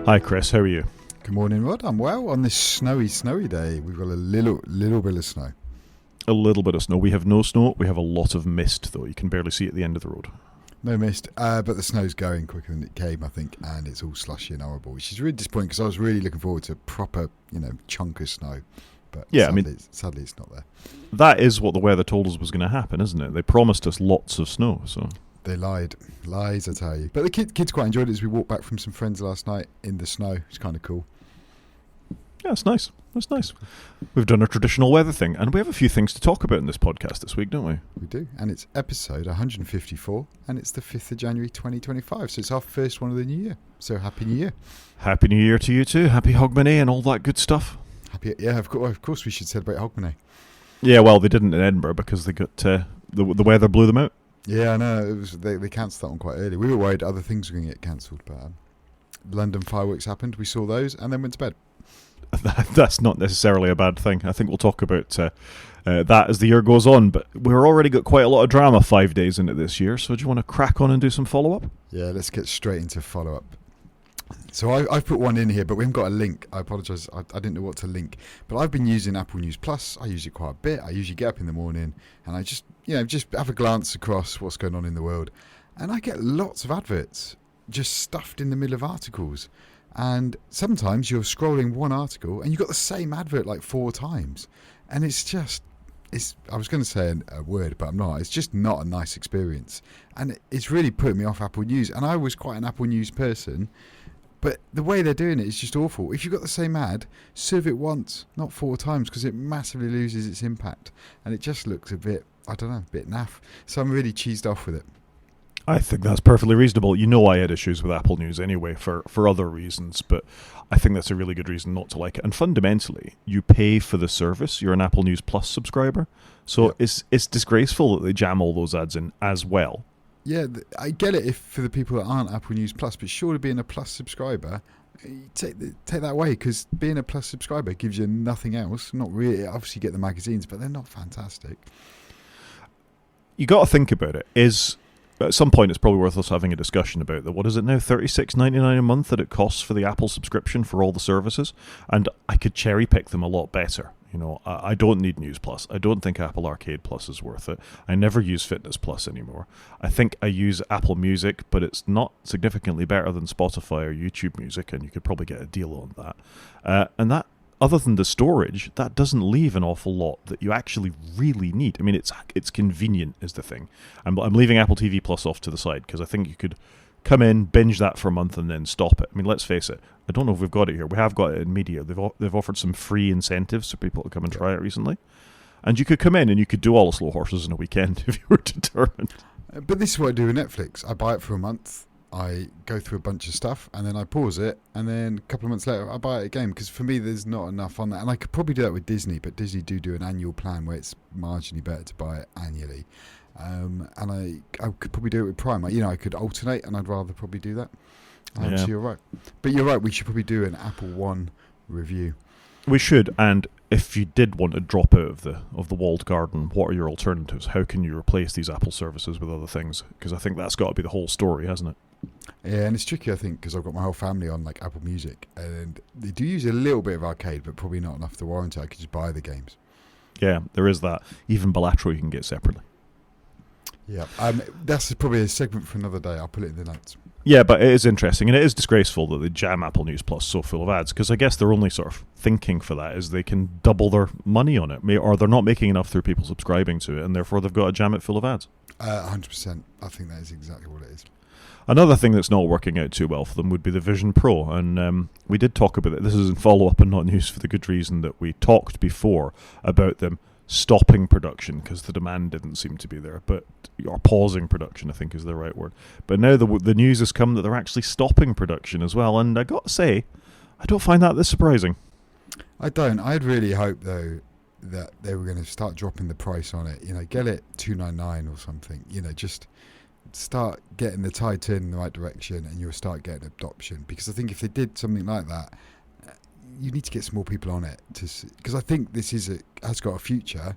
Hi Chris, how are you? Good morning, Rod. I'm well. On this snowy day, we've got a little bit of snow. A little bit of snow. We have no snow. We have a lot of mist, though. You can barely see at the end of the road. No mist, but the snow's going quicker than it came, I think, and it's all slushy and horrible, which is really disappointing because I was really looking forward to a proper, chunk of snow. But yeah, sadly it's not there. That is what the weather told us was going to happen, isn't it? They promised us lots of snow, so... They lied. Lies, I tell you. But the kids quite enjoyed it as we walked back from some friends last night in the snow. It's kind of cool. Yeah, it's nice. That's nice. We've done a traditional weather thing, and we have a few things to talk about in this podcast this week, don't we? We do, and it's episode 154, and it's the 5th of January 2025, so it's our first one of the new year. So Happy New Year. Happy New Year to you too. Happy Hogmanay and all that good stuff. Yeah, of course we should celebrate Hogmanay. Yeah, well, they didn't in Edinburgh because they got the weather blew them out. Yeah, I know. They cancelled that one quite early. We were worried other things were going to get cancelled, but London fireworks happened. We saw those and then went to bed. That's not necessarily a bad thing. I think we'll talk about that as the year goes on, but we've already got quite a lot of drama 5 days into this year, so do you want to crack on and do some follow-up? Yeah, let's get straight into follow-up. So I've put one in here, but we haven't got a link. I apologise, I didn't know what to link. But I've been using Apple News Plus. I use it quite a bit. I usually get up in the morning and I just have a glance across what's going on in the world. And I get lots of adverts just stuffed in the middle of articles. And sometimes you're scrolling one article and you've got the same advert like 4 times. And I was going to say a word, but I'm not. It's just not a nice experience. And it's really put me off Apple News. And I was quite an Apple News person. But the way they're doing it is just awful. If you've got the same ad, serve it once, not 4 times, because it massively loses its impact. And it just looks a bit naff. So I'm really cheesed off with it. I think that's perfectly reasonable. You know I had issues with Apple News anyway for other reasons, but I think that's a really good reason not to like it. And fundamentally, you pay for the service. You're an Apple News Plus subscriber. So yep. It's disgraceful that they jam all those ads in as well. Yeah, I get it for the people that aren't Apple News Plus, but surely being a Plus subscriber, take that away, because being a Plus subscriber gives you nothing else. Not really. Obviously, you get the magazines, but they're not fantastic. You got to think about it. At some point, it's probably worth us having a discussion about that. What is it now? $36.99 a month that it costs for the Apple subscription for all the services, and I could cherry pick them a lot better. I don't need News Plus. I don't think Apple Arcade Plus is worth it. I never use Fitness Plus anymore. I think I use Apple Music, but it's not significantly better than Spotify or YouTube Music, and you could probably get a deal on that. And that, other than the storage, that doesn't leave an awful lot that you actually really need. I mean, it's convenient is the thing. I'm leaving Apple TV Plus off to the side because I think you could come in, binge that for a month, and then stop it. I mean, let's face it. I don't know if we've got it here. We have got it in media. They've offered some free incentives for people to come and try it recently. And you could come in and you could do all the slow horses in a weekend if you were determined. But this is what I do with Netflix. I buy it for a month. I go through a bunch of stuff, and then I pause it, and then a couple of months later, I buy it again, because for me, there's not enough on that. And I could probably do that with Disney, but Disney do an annual plan where it's marginally better to buy it annually. And I could probably do it with Prime. I could alternate, and I'd rather probably do that. So you're right. But you're right, we should probably do an Apple One review. We should, and if you did want to drop out of the walled garden, what are your alternatives? How can you replace these Apple services with other things? Because I think that's got to be the whole story, hasn't it? Yeah, and it's tricky, I think, because I've got my whole family on like Apple Music, and they do use a little bit of arcade, but probably not enough to warrant it. I could just buy the games. Yeah, there is that. Even Balatro you can get separately. Yeah, that's probably a segment for another day. I'll put it in the notes. Yeah, but it is interesting, and it is disgraceful that they jam Apple News Plus so full of ads, because I guess they're only sort of thinking for that is they can double their money on it, or they're not making enough through people subscribing to it, and therefore they've got to jam it full of ads. 100%. I think that is exactly what it is. Another thing that's not working out too well for them would be the Vision Pro, and we did talk about it. This is in follow-up and not news for the good reason that we talked before about them stopping production because the demand didn't seem to be there, or pausing production, I think is the right word. But now the news has come that they're actually stopping production as well, and I got to say, I don't find that this surprising. I don't. I'd really hope, though, that they were going to start dropping the price on it. Get it $299 or something. Just start getting the tide turning in the right direction, and you'll start getting adoption. Because I think if they did something like that, you need to get some more people on it, because I think this has got a future,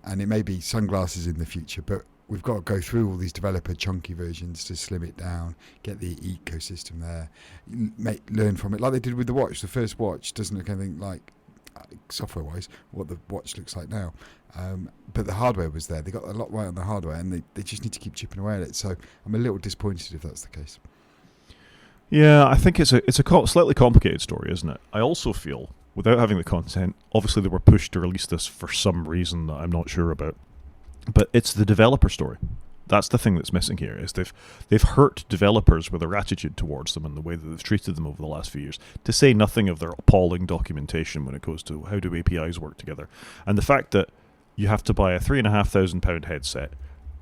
and it may be sunglasses in the future, but we've got to go through all these developer chunky versions to slim it down, get the ecosystem there, learn from it, like they did with the watch. The first watch doesn't look anything like, software-wise, what the watch looks like now. But the hardware was there. They got a lot right on the hardware, and they just need to keep chipping away at it. So I'm a little disappointed if that's the case. Yeah, I think it's a slightly complicated story, isn't it? I also feel, without having the content, obviously they were pushed to release this for some reason that I'm not sure about, but it's the developer story. That's the thing that's missing here, is they've hurt developers with their attitude towards them and the way that they've treated them over the last few years, to say nothing of their appalling documentation when it goes to how do APIs work together. And the fact that you have to buy a £3,500 headset,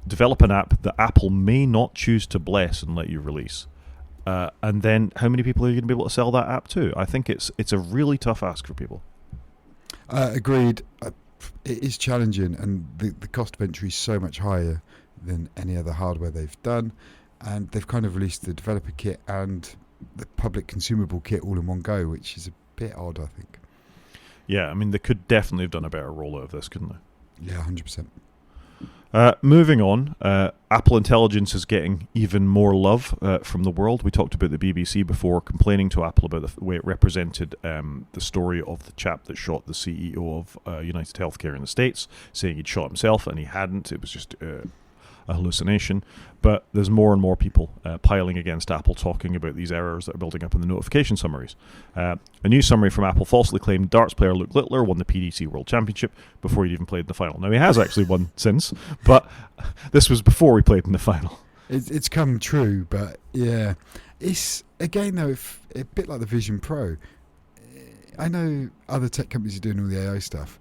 develop an app that Apple may not choose to bless and let you release, and then how many people are you going to be able to sell that app to? I think it's a really tough ask for people. Agreed. It is challenging, and the cost of entry is so much higher than any other hardware they've done, and they've kind of released the developer kit and the public consumable kit all in one go, which is a bit odd, I think. Yeah, I mean, they could definitely have done a better rollout of this, couldn't they? Yeah, 100%. Moving on, Apple Intelligence is getting even more love from the world. We talked about the BBC before, complaining to Apple about the way it represented the story of the chap that shot the CEO of United Healthcare in the States, saying he'd shot himself, and he hadn't. It was just a hallucination. But there's more and more people piling against Apple, talking about these errors that are building up in the notification summaries. A new summary from Apple falsely claimed darts player Luke Littler won the PDC World Championship before he'd even played in the final. Now, he has actually won since, but this was before he played in the final. It's come true, but yeah. It's, again, though, a bit like the Vision Pro. I know other tech companies are doing all the AI stuff,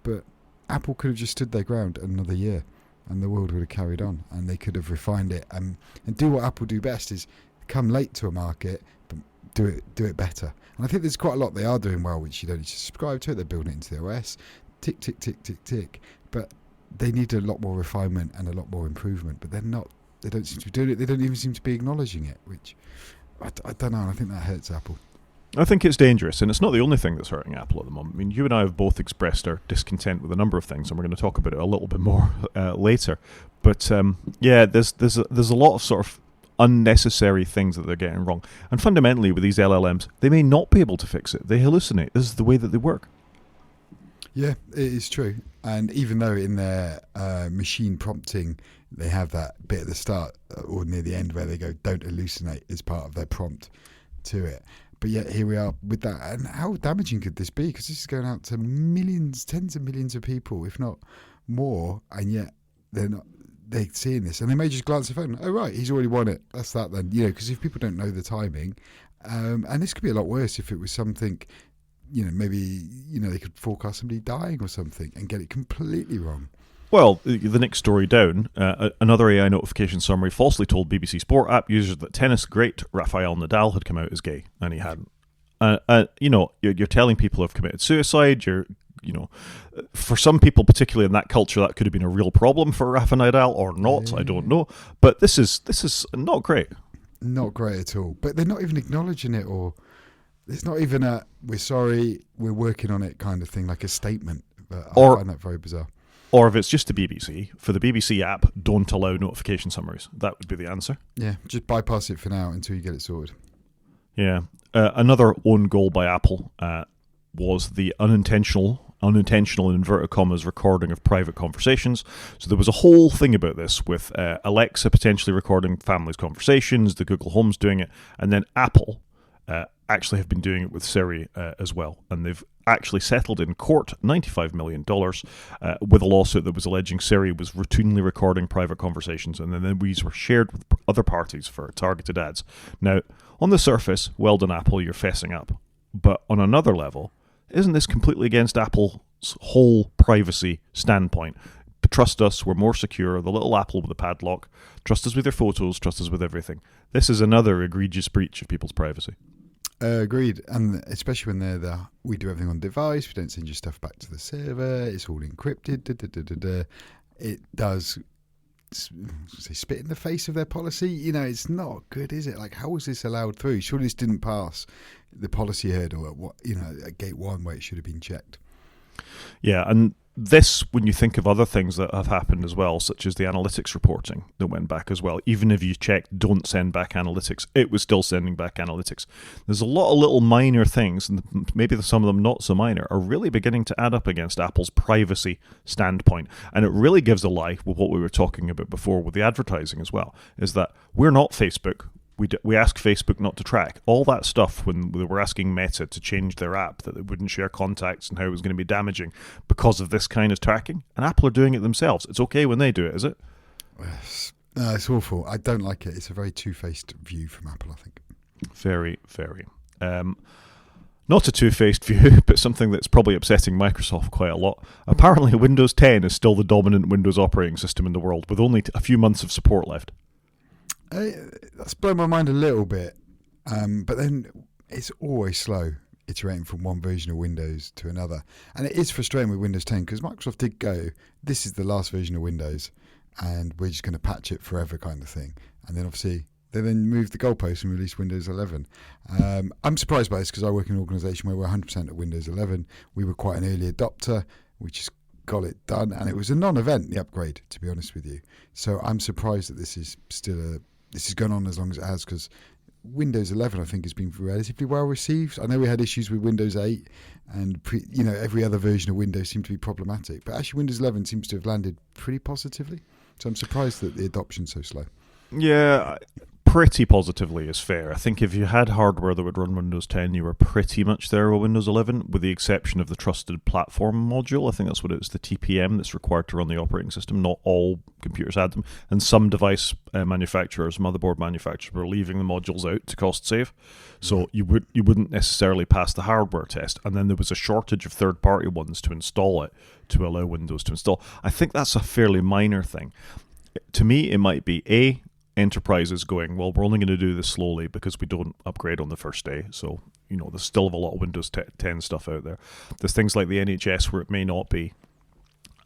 but Apple could have just stood their ground another year, and the world would have carried on, and they could have refined it and do what Apple do best, is come late to a market, but do it better. And I think there's quite a lot they are doing well, which you don't need to subscribe to it. They're building it into the OS, tick, tick, tick, tick, tick. But they need a lot more refinement and a lot more improvement. But they're not. They don't seem to be doing it. They don't even seem to be acknowledging it, which I don't know. And I think that hurts Apple. I think it's dangerous, and it's not the only thing that's hurting Apple at the moment. I mean, you and I have both expressed our discontent with a number of things, and we're going to talk about it a little bit more later. But yeah, there's a lot of sort of unnecessary things that they're getting wrong. And fundamentally, with these LLMs, they may not be able to fix it. They hallucinate. This is the way that they work. Yeah, it is true. And even though in their machine prompting, they have that bit at the start or near the end where they go, don't hallucinate, as part of their prompt to it. But yet here we are with that. And how damaging could this be? Because this is going out to millions, tens of millions of people, if not more. And yet they're seeing this. And they may just glance at the phone. Oh, right, he's already won it. That's that then. You know, because if people don't know the timing, and this could be a lot worse if it was something, you know, maybe, you know, they could forecast somebody dying or something and get it completely wrong. Well, the next story down, another AI notification summary falsely told BBC Sport app users that tennis great Rafael Nadal had come out as gay, and he hadn't. You know, you're telling people who have committed suicide. You know, for some people, particularly in that culture, that could have been a real problem for Rafa Nadal or not. Yeah. I don't know, but this is not great. Not great at all. But they're not even acknowledging it, or it's not even a "we're sorry, we're working on it" kind of thing, like a statement. But I find that very bizarre. Or if it's just the BBC, for the BBC app, don't allow notification summaries. That would be the answer. Yeah, just bypass it for now until you get it sorted. Yeah. Another own goal by Apple was the unintentional in inverted commas recording of private conversations. So there was a whole thing about this with Alexa potentially recording families' conversations, the Google Home's doing it, and then Apple actually have been doing it with Siri as well. And they've actually settled in court $95 million with a lawsuit that was alleging Siri was routinely recording private conversations, and then these were shared with other parties for targeted ads. Now, on the surface, well done, Apple, you're fessing up. But on another level, isn't this completely against Apple's whole privacy standpoint? Trust us, we're more secure. The little Apple with a padlock. Trust us with your photos. Trust us with everything. This is another egregious breach of people's privacy. Agreed, and especially when we do everything on device, we don't send your stuff back to the server, it's all encrypted, It does spit in the face of their policy. You know, it's not good, is it? Like, how was this allowed through? Surely this didn't pass the policy hurdle at at gate one where it should have been checked. Yeah, and this, when you think of other things that have happened as well, such as the analytics reporting that went back as well, even if you checked don't send back analytics, it was still sending back analytics. There's a lot of little minor things, and maybe some of them not so minor, are really beginning to add up against Apple's privacy standpoint. And it really gives a lie with what we were talking about before with the advertising as well, is that we're not Facebook. We ask Facebook not to track all that stuff when we were asking Meta to change their app, that they wouldn't share contacts and how it was going to be damaging because of this kind of tracking. And Apple are doing it themselves. It's okay when they do it, is it? No, it's awful. I don't like it. It's a very two-faced view from Apple, I think. Very, very. Not a two-faced view, but something that's probably upsetting Microsoft quite a lot. Apparently, Windows 10 is still the dominant Windows operating system in the world, with only a few months of support left. That's blown my mind a little bit, but then it's always slow iterating from one version of Windows to another, and it is frustrating with Windows 10 because Microsoft did go, this is the last version of Windows and we're just going to patch it forever kind of thing, and then obviously they then moved the goalpost and released Windows 11. I'm surprised by this because I work in an organisation where we're 100% at Windows 11. We were quite an early adopter. We just got it done, and it was a non-event, the upgrade, to be honest with you. So I'm surprised that this is going on as long as it has, because Windows 11, I think, has been relatively well received. I know we had issues with Windows 8, and every other version of Windows seemed to be problematic, but actually Windows 11 seems to have landed pretty positively. So I'm surprised that the adoption's so slow. Yeah, pretty positively is fair. I think if you had hardware that would run Windows 10, you were pretty much there with Windows 11, with the exception of the Trusted Platform module. I think that's what it is, the TPM that's required to run the operating system. Not all computers had them, and some device manufacturers, motherboard manufacturers, were leaving the modules out to cost save. So you wouldn't necessarily pass the hardware test, and then there was a shortage of third-party ones to install it to allow Windows to install. I think that's a fairly minor thing. To me, it might be enterprises going, well, we're only going to do this slowly because we don't upgrade on the first day. So, there's still a lot of Windows 10 stuff out there. There's things like the NHS where it may not be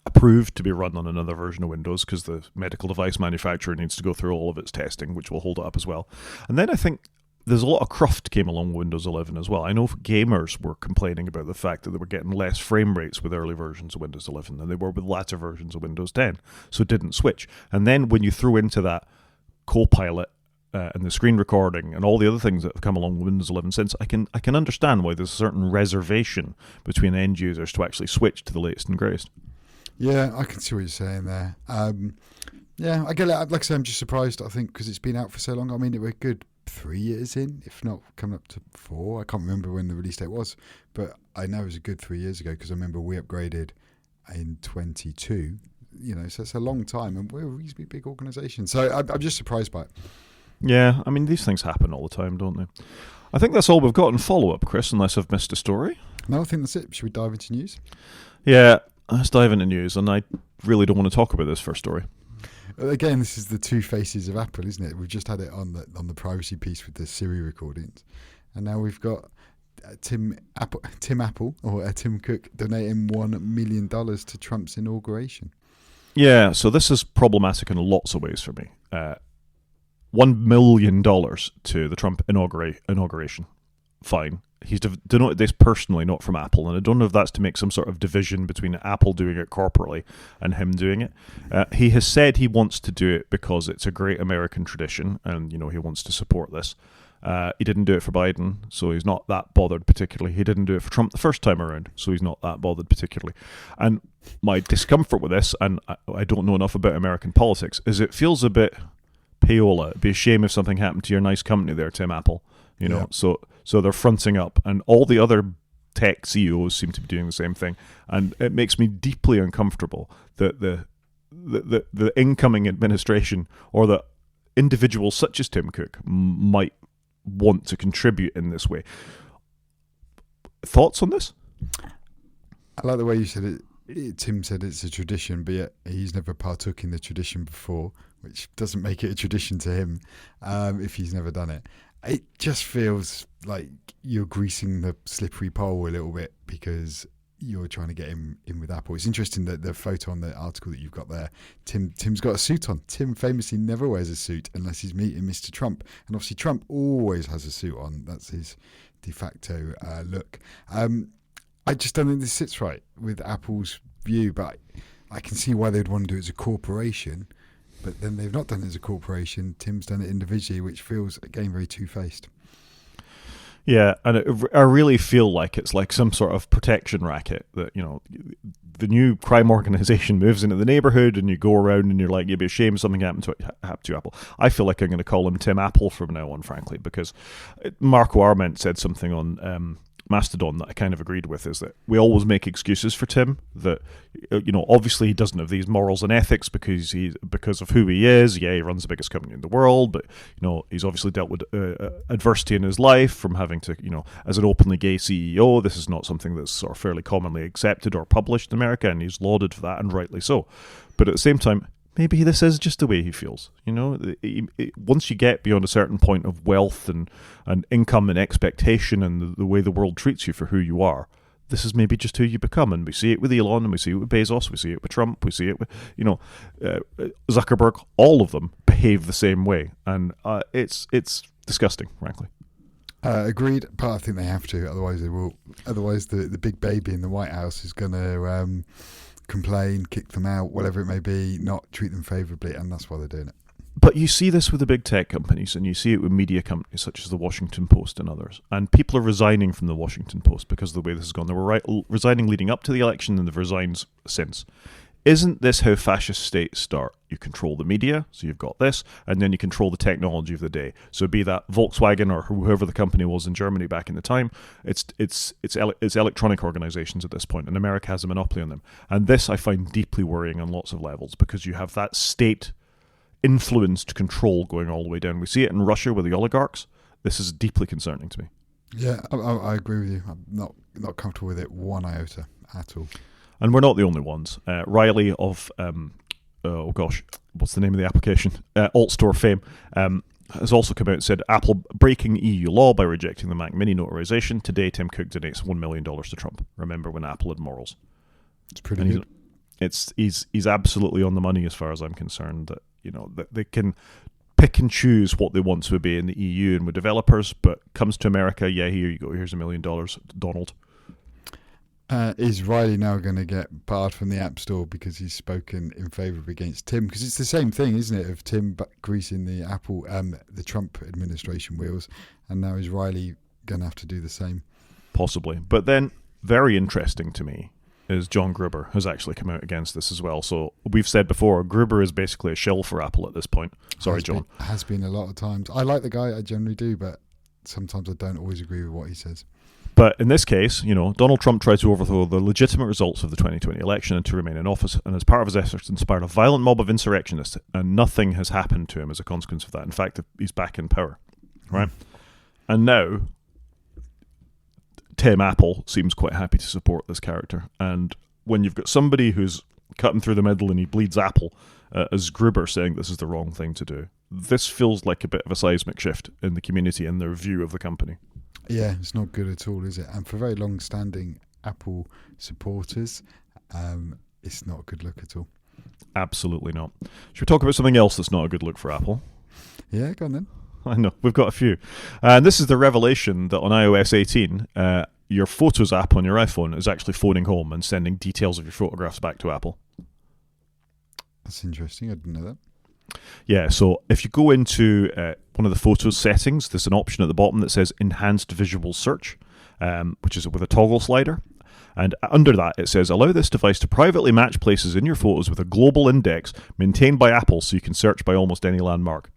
approved to be run on another version of Windows because the medical device manufacturer needs to go through all of its testing, which will hold it up as well. And then I think there's a lot of cruft came along with Windows 11 as well. I know gamers were complaining about the fact that they were getting less frame rates with early versions of Windows 11 than they were with latter versions of Windows 10, so it didn't switch. And then when you threw into that Copilot and the screen recording and all the other things that have come along with Windows 11 since, I can understand why there's a certain reservation between end users to actually switch to the latest and greatest. Yeah, I can see what you're saying there. Yeah, I get it. Like I say, I'm just surprised, I think, because it's been out for so long. I mean, we're good 3 years in, if not coming up to 4. I can't remember when the release date was, but I know it was a good 3 years ago because I remember we upgraded in 22. So it's a long time, and we're a reasonably big organisation. So I'm just surprised by it. Yeah, I mean, these things happen all the time, don't they? I think that's all we've got in follow-up, Chris, unless I've missed a story. No, I think that's it. Should we dive into news? Yeah, let's dive into news, and I really don't want to talk about this first story. Again, this is the two faces of Apple, isn't it? We've just had it on the privacy piece with the Siri recordings, and now we've got Tim Cook donating $1 million to Trump's inauguration. Yeah, so this is problematic in lots of ways for me. $1 million to the Trump inauguration. Fine. He's denoted this personally, not from Apple, and I don't know if that's to make some sort of division between Apple doing it corporately and him doing it. He has said he wants to do it because it's a great American tradition, and he wants to support this. He didn't do it for Biden, so he's not that bothered particularly. He didn't do it for Trump the first time around, so he's not that bothered particularly. And my discomfort with this, and I don't know enough about American politics, is it feels a bit payola. It'd be a shame if something happened to your nice company there, Tim Apple. Yeah. So they're fronting up, and all the other tech CEOs seem to be doing the same thing, and it makes me deeply uncomfortable that the incoming administration or the individuals such as Tim Cook might want to contribute in this way. Thoughts on this? I like the way you said it. Tim said it's a tradition, but yet he's never partook in the tradition before, which doesn't make it a tradition to him if he's never done it. It just feels like you're greasing the slippery pole a little bit because you're trying to get him in with Apple. It's interesting that the photo on the article that you've got there, Tim's got a suit on. Tim famously never wears a suit unless he's meeting Mr. Trump. And obviously Trump always has a suit on. That's his de facto look. I just don't think this sits right with Apple's view, but I can see why they'd want to do it as a corporation. But then they've not done it as a corporation. Tim's done it individually, which feels, again, very two-faced. Yeah, and I really feel like it's like some sort of protection racket that, the new crime organization moves into the neighborhood and you go around and you're like, you'd be ashamed something happened to Apple. I feel like I'm going to call him Tim Apple from now on, frankly, because Marco Arment said something on Mastodon that I kind of agreed with, is that we always make excuses for Tim, that obviously he doesn't have these morals and ethics because of who he is. Yeah, he runs the biggest company in the world, but he's obviously dealt with adversity in his life from having to, as an openly gay CEO, this is not something that's sort of fairly commonly accepted or published in America, and he's lauded for that, and rightly so. But at the same time, maybe this is just the way he feels. Once you get beyond a certain point of wealth and income and expectation and the way the world treats you for who you are, this is maybe just who you become. And we see it with Elon, and we see it with Bezos, we see it with Trump, we see it with, Zuckerberg. All of them behave the same way. And it's disgusting, frankly. Agreed, but I think they have to. Otherwise, they will. Otherwise, the big baby in the White House is going to complain, kick them out, whatever it may be, not treat them favourably, and that's why they're doing it. But you see this with the big tech companies, and you see it with media companies such as the Washington Post and others. And people are resigning from the Washington Post because of the way this has gone. They were resigning leading up to the election, and they've resigned since. Isn't this how fascist states start? You control the media, so you've got this, and then you control the technology of the day. So be that Volkswagen or whoever the company was in Germany back in the time, it's electronic organizations at this point, and America has a monopoly on them. And this I find deeply worrying on lots of levels, because you have that state influenced control going all the way down. We see it in Russia with the oligarchs. This is deeply concerning to me. Yeah, I agree with you. I'm not comfortable with it one iota at all. And we're not the only ones. Riley of, what's the name of the application? AltStore fame, has also come out and said, Apple breaking EU law by rejecting the Mac Mini notarization. Today, Tim Cook donates $1 million to Trump. Remember when Apple had morals. It's pretty good. He's absolutely on the money as far as I'm concerned, that, that they can pick and choose what they want to be in the EU and with developers, but comes to America, yeah, here you go, here's $1 million, Donald. Is Riley now going to get barred from the App Store because he's spoken in favour against Tim? Because it's the same thing, isn't it, of Tim greasing the the Trump administration wheels, and now is Riley going to have to do the same? Possibly. But then, very interesting to me, is John Gruber has actually come out against this as well. So we've said before, Gruber is basically a shill for Apple at this point. Sorry, John. Has been a lot of times. I like the guy, I generally do, but sometimes I don't always agree with what he says. But in this case, Donald Trump tried to overthrow the legitimate results of the 2020 election and to remain in office, and as part of his efforts inspired a violent mob of insurrectionists, and nothing has happened to him as a consequence of that. In fact, he's back in power, right? And now, Tim Apple seems quite happy to support this character. And when you've got somebody who's cut him through the middle and he bleeds Apple, as Gruber saying this is the wrong thing to do, this feels like a bit of a seismic shift in the community and their view of the company. Yeah, it's not good at all, is it? And for very long-standing Apple supporters, it's not a good look at all. Absolutely not. Should we talk about something else that's not a good look for Apple? Yeah, go on then. I know, we've got a few. And this is the revelation that on iOS 18, your Photos app on your iPhone is actually phoning home and sending details of your photographs back to Apple. That's interesting. I didn't know that. Yeah, so if you go into one of the Photos settings, there's an option at the bottom that says Enhanced Visual Search, which is with a toggle slider. And under that, it says, allow this device to privately match places in your photos with a global index maintained by Apple so you can search by almost any landmark.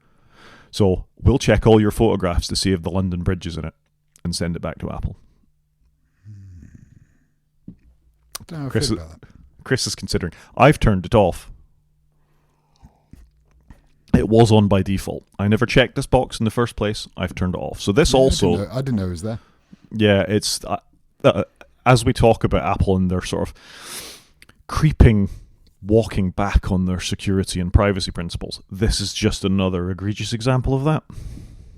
So we'll check all your photographs to see if the London Bridge is in it and send it back to Apple. I don't know how I feel about that. Chris is considering. I've turned it off. It was on by default. I never checked this box in the first place. I've turned it off. So this also... I didn't know it was there. Yeah, it's... as we talk about Apple and their sort of creeping, walking back on their security and privacy principles, this is just another egregious example of that.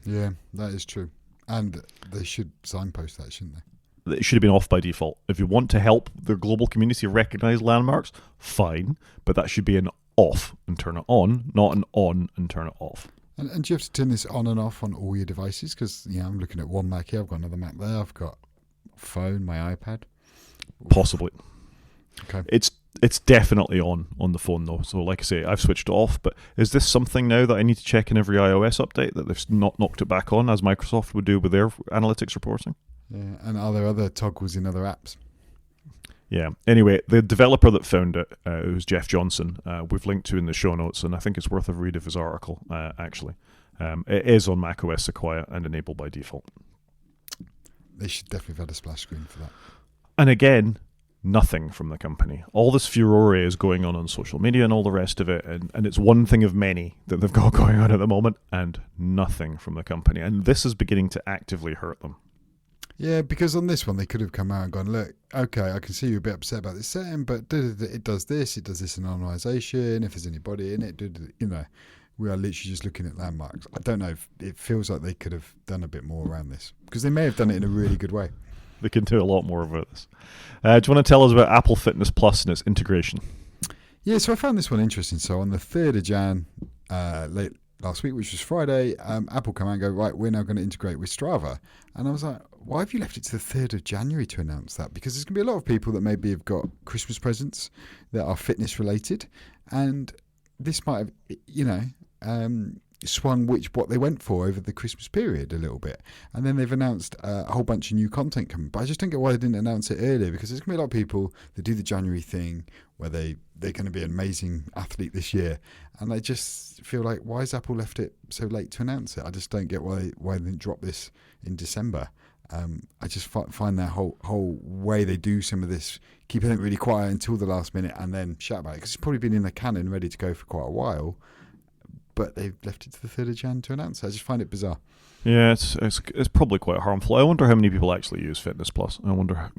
Yeah, that is true. And they should signpost that, shouldn't they? It should have been off by default. If you want to help the global community recognize landmarks, fine, but that should be an off and turn it on, not an on and turn it off. And do you have to turn this on and off on all your devices? Because I'm looking at one Mac here, I've got another Mac there, I've got phone, my iPad. Possibly. Okay. It's It's definitely on the phone though. So like I say, I've switched it off. But is this something now that I need to check in every iOS update, that they've not knocked it back on, as Microsoft would do with their analytics reporting? Yeah, and are there other toggles in other apps? Yeah. Anyway, the developer that found it, it was Jeff Johnson. We've linked to in the show notes, and I think it's worth a read of his article. Actually, it is on macOS Sequoia and enabled by default. They should definitely have had a splash screen for that. And again, nothing from the company. All this furore is going on social media and all the rest of it, and it's one thing of many that they've got going on at the moment, and nothing from the company. And this is beginning to actively hurt them. Yeah, because on this one, they could have come out and gone, look, okay, I can see you're a bit upset about this setting, but it does this anonymization, if there's anybody in it, we are literally just looking at landmarks. I don't know, if it feels like they could have done a bit more around this, because they may have done it in a really good way. They can do a lot more about this. Do you want to tell us about Apple Fitness Plus and its integration? Yeah, so I found this one interesting. So on the 3rd of Jan, late last week, which was Friday, Apple come out and go, right, we're now going to integrate with Strava. And I was like, why have you left it to the 3rd of January to announce that? Because there's going to be a lot of people that maybe have got Christmas presents that are fitness related. And this might have, swung what they went for over the Christmas period a little bit. And then they've announced a whole bunch of new content coming. But I just don't get why they didn't announce it earlier, because there's going to be a lot of people that do the January thing where they're going to be an amazing athlete this year. And I just feel like, why has Apple left it so late to announce it? I just don't get why they didn't drop this in December. I just find their whole way they do some of this, keep it really quiet until the last minute and then shout about it. Because it's probably been in the canon, ready to go for quite a while. But they've left it to the 3rd of Jan to announce it. I just find it bizarre. Yeah, it's probably quite harmful. I wonder how many people actually use Fitness Plus. I wonder,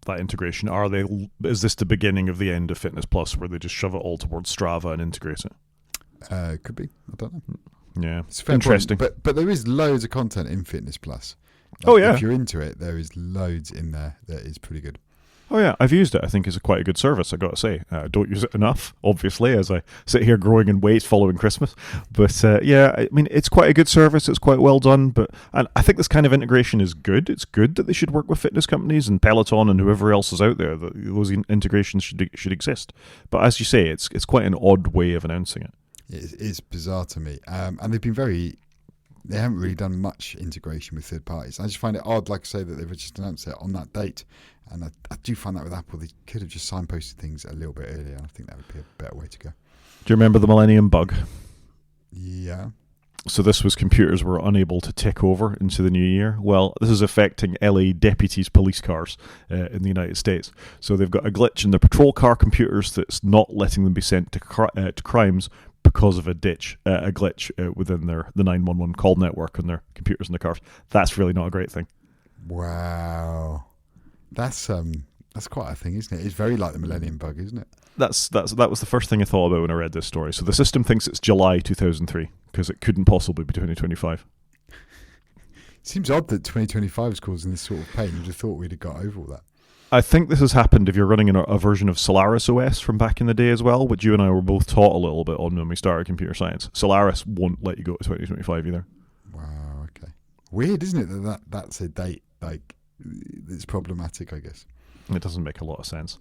that integration. Is this the beginning of the end of Fitness Plus, where they just shove it all towards Strava and integrate it? Could be. I don't know. Yeah, it's interesting. But there is loads of content in Fitness Plus. If you're into it, there is loads in there that is pretty good. Oh yeah, I've used it. I think it's quite a good service, I got to say. I don't use it enough, obviously, as I sit here growing in weight following Christmas. But it's quite a good service. It's quite well done. And I think this kind of integration is good. It's good that they should work with fitness companies and Peloton and whoever else is out there. That those integrations should exist. But as you say, it's quite an odd way of announcing it. It is bizarre to me. And they haven't really done much integration with third parties. I just find it odd, like I say, that they've just announced it on that date. And I do find that with Apple, they could have just signposted things a little bit earlier. I think that would be a better way to go. Do you remember the Millennium Bug? Yeah. So this was computers were unable to tick over into the new year. Well, this is affecting LA deputies' police cars in the United States. So they've got a glitch in their patrol car computers that's not letting them be sent to crimes because of a glitch within the 911 call network on their computers in the cars. That's really not a great thing. Wow. That's quite a thing, isn't it? It's very like the Millennium Bug, isn't it? That was the first thing I thought about when I read this story. So the system thinks it's July 2003 because it couldn't possibly be 2025. It seems odd that 2025 is causing this sort of pain. You'd have thought we'd have got over all that. I think this has happened if you're running a version of Solaris OS from back in the day as well, which you and I were both taught a little bit on when we started computer science. Solaris won't let you go to 2025 either. Wow, okay. Weird, isn't it, that's a date, it's problematic, I guess. It doesn't make a lot of sense.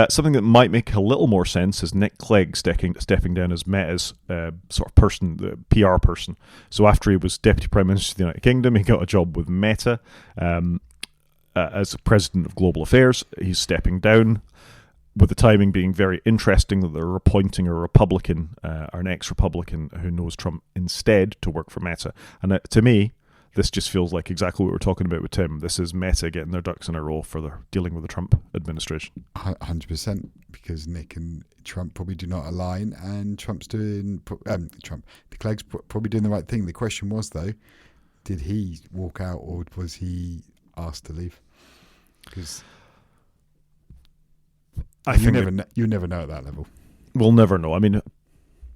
Something that might make a little more sense is Nick Clegg stepping down as Meta's sort of person, the PR person. So after he was Deputy Prime Minister of the United Kingdom, he got a job with Meta as President of Global Affairs. He's stepping down, with the timing being very interesting that they're appointing a Republican or an ex-Republican who knows Trump instead to work for Meta. And to me, this just feels like exactly what we were talking about with Tim. This is Meta getting their ducks in a row for dealing with the Trump administration. 100%, because Nick and Trump probably do not align, and the Clegg's probably doing the right thing. The question was, though, did he walk out or was he asked to leave? Because you never know at that level. We'll never know. I mean,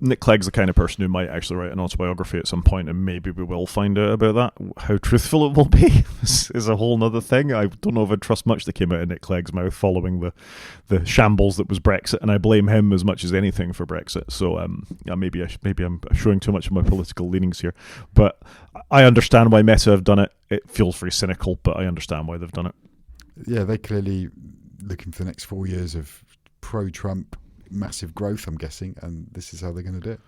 Nick Clegg's the kind of person who might actually write an autobiography at some point, and maybe we will find out about that. How truthful it will be is a whole other thing. I don't know if I'd trust much that came out of Nick Clegg's mouth following the shambles that was Brexit, and I blame him as much as anything for Brexit. So maybe I'm showing too much of my political leanings here, but I understand why Meta have done it. It feels very cynical, but I understand why they've done it. Yeah, they're clearly looking for the next 4 years of pro-Trump massive growth, I'm guessing, and this is how they're going to do it.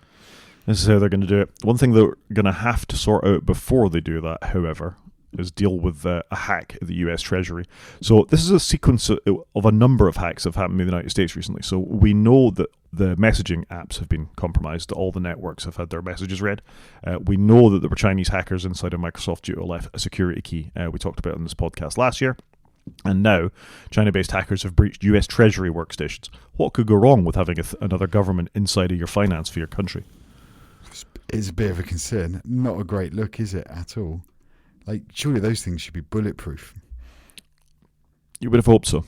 This is how they're going to do it. One thing they're going to have to sort out before they do that, however, is deal with a hack at the US Treasury. So this is a sequence of a number of hacks that have happened in the United States recently. So we know that the messaging apps have been compromised. All the networks have had their messages read. We know that there were Chinese hackers inside of Microsoft due to a security key. We talked about it on this podcast last year. And now, China-based hackers have breached US Treasury workstations. What could go wrong with having another government inside of your finance for your country? It's a bit of a concern. Not a great look, is it, at all? Like, surely those things should be bulletproof. You would have hoped so.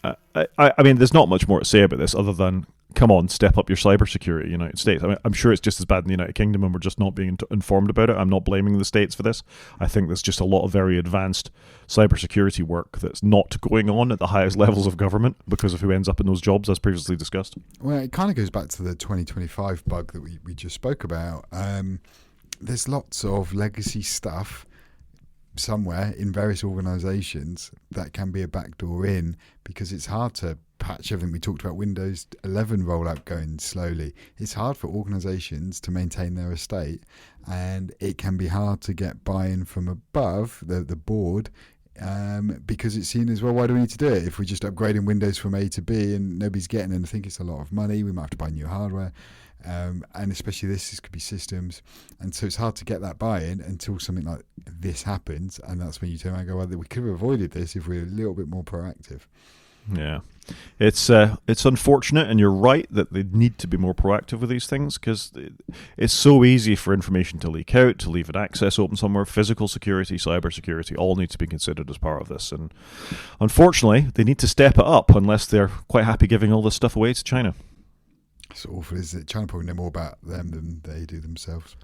I mean, there's not much more to say about this other than, come on, step up your cybersecurity, United States. I mean, I'm sure it's just as bad in the United Kingdom and we're just not being informed about it. I'm not blaming the States for this. I think there's just a lot of very advanced cybersecurity work that's not going on at the highest levels of government because of who ends up in those jobs, as previously discussed. Well, it kind of goes back to the 2025 bug that we just spoke about. There's lots of legacy stuff somewhere in various organizations that can be a backdoor in, because it's hard to patch everything. We talked about Windows 11 rollout going slowly. It's hard for organizations to maintain their estate, and it can be hard to get buy-in from above the board, because it's seen as, well, why do we need to do it if we're just upgrading Windows from A to B and nobody's getting it? And I think it's a lot of money. We might have to buy new hardware. And especially this could be systems, and so it's hard to get that buy-in until something like this happens, and that's when you turn around and go, well, we could have avoided this if we were a little bit more proactive. Yeah, it's unfortunate, and you're right that they need to be more proactive with these things, because it's so easy for information to leak out, to leave an access open somewhere. Physical security, cyber security, all need to be considered as part of this, and unfortunately they need to step it up unless they're quite happy giving all this stuff away to China. It's awful, is it? China probably know more about them than they do themselves.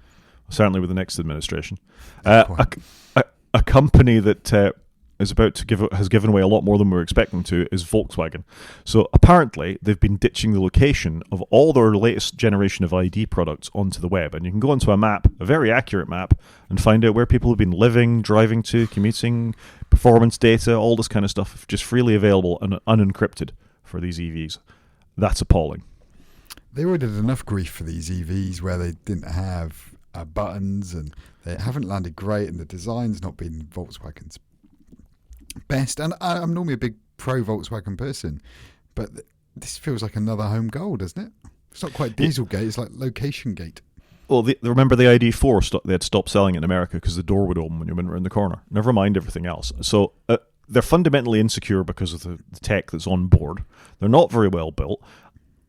Certainly with the next administration. A company that is about to has given away a lot more than we were expecting to is Volkswagen. So apparently they've been ditching the location of all their latest generation of ID products onto the web, and you can go onto a map, a very accurate map, and find out where people have been living, driving to, commuting, performance data, all this kind of stuff, just freely available and unencrypted for these EVs. That's appalling. They already had enough grief for these EVs where they didn't have buttons, and they haven't landed great, and the design's not been Volkswagen's best. And I'm normally a big pro-Volkswagen person, but this feels like another home goal, doesn't it? It's not quite Dieselgate, it's like Location Gate. Well, remember the ID4, they had stopped selling it in America because the door would open when you went around the corner. Never mind everything else. So they're fundamentally insecure because of the tech that's on board. They're not very well built.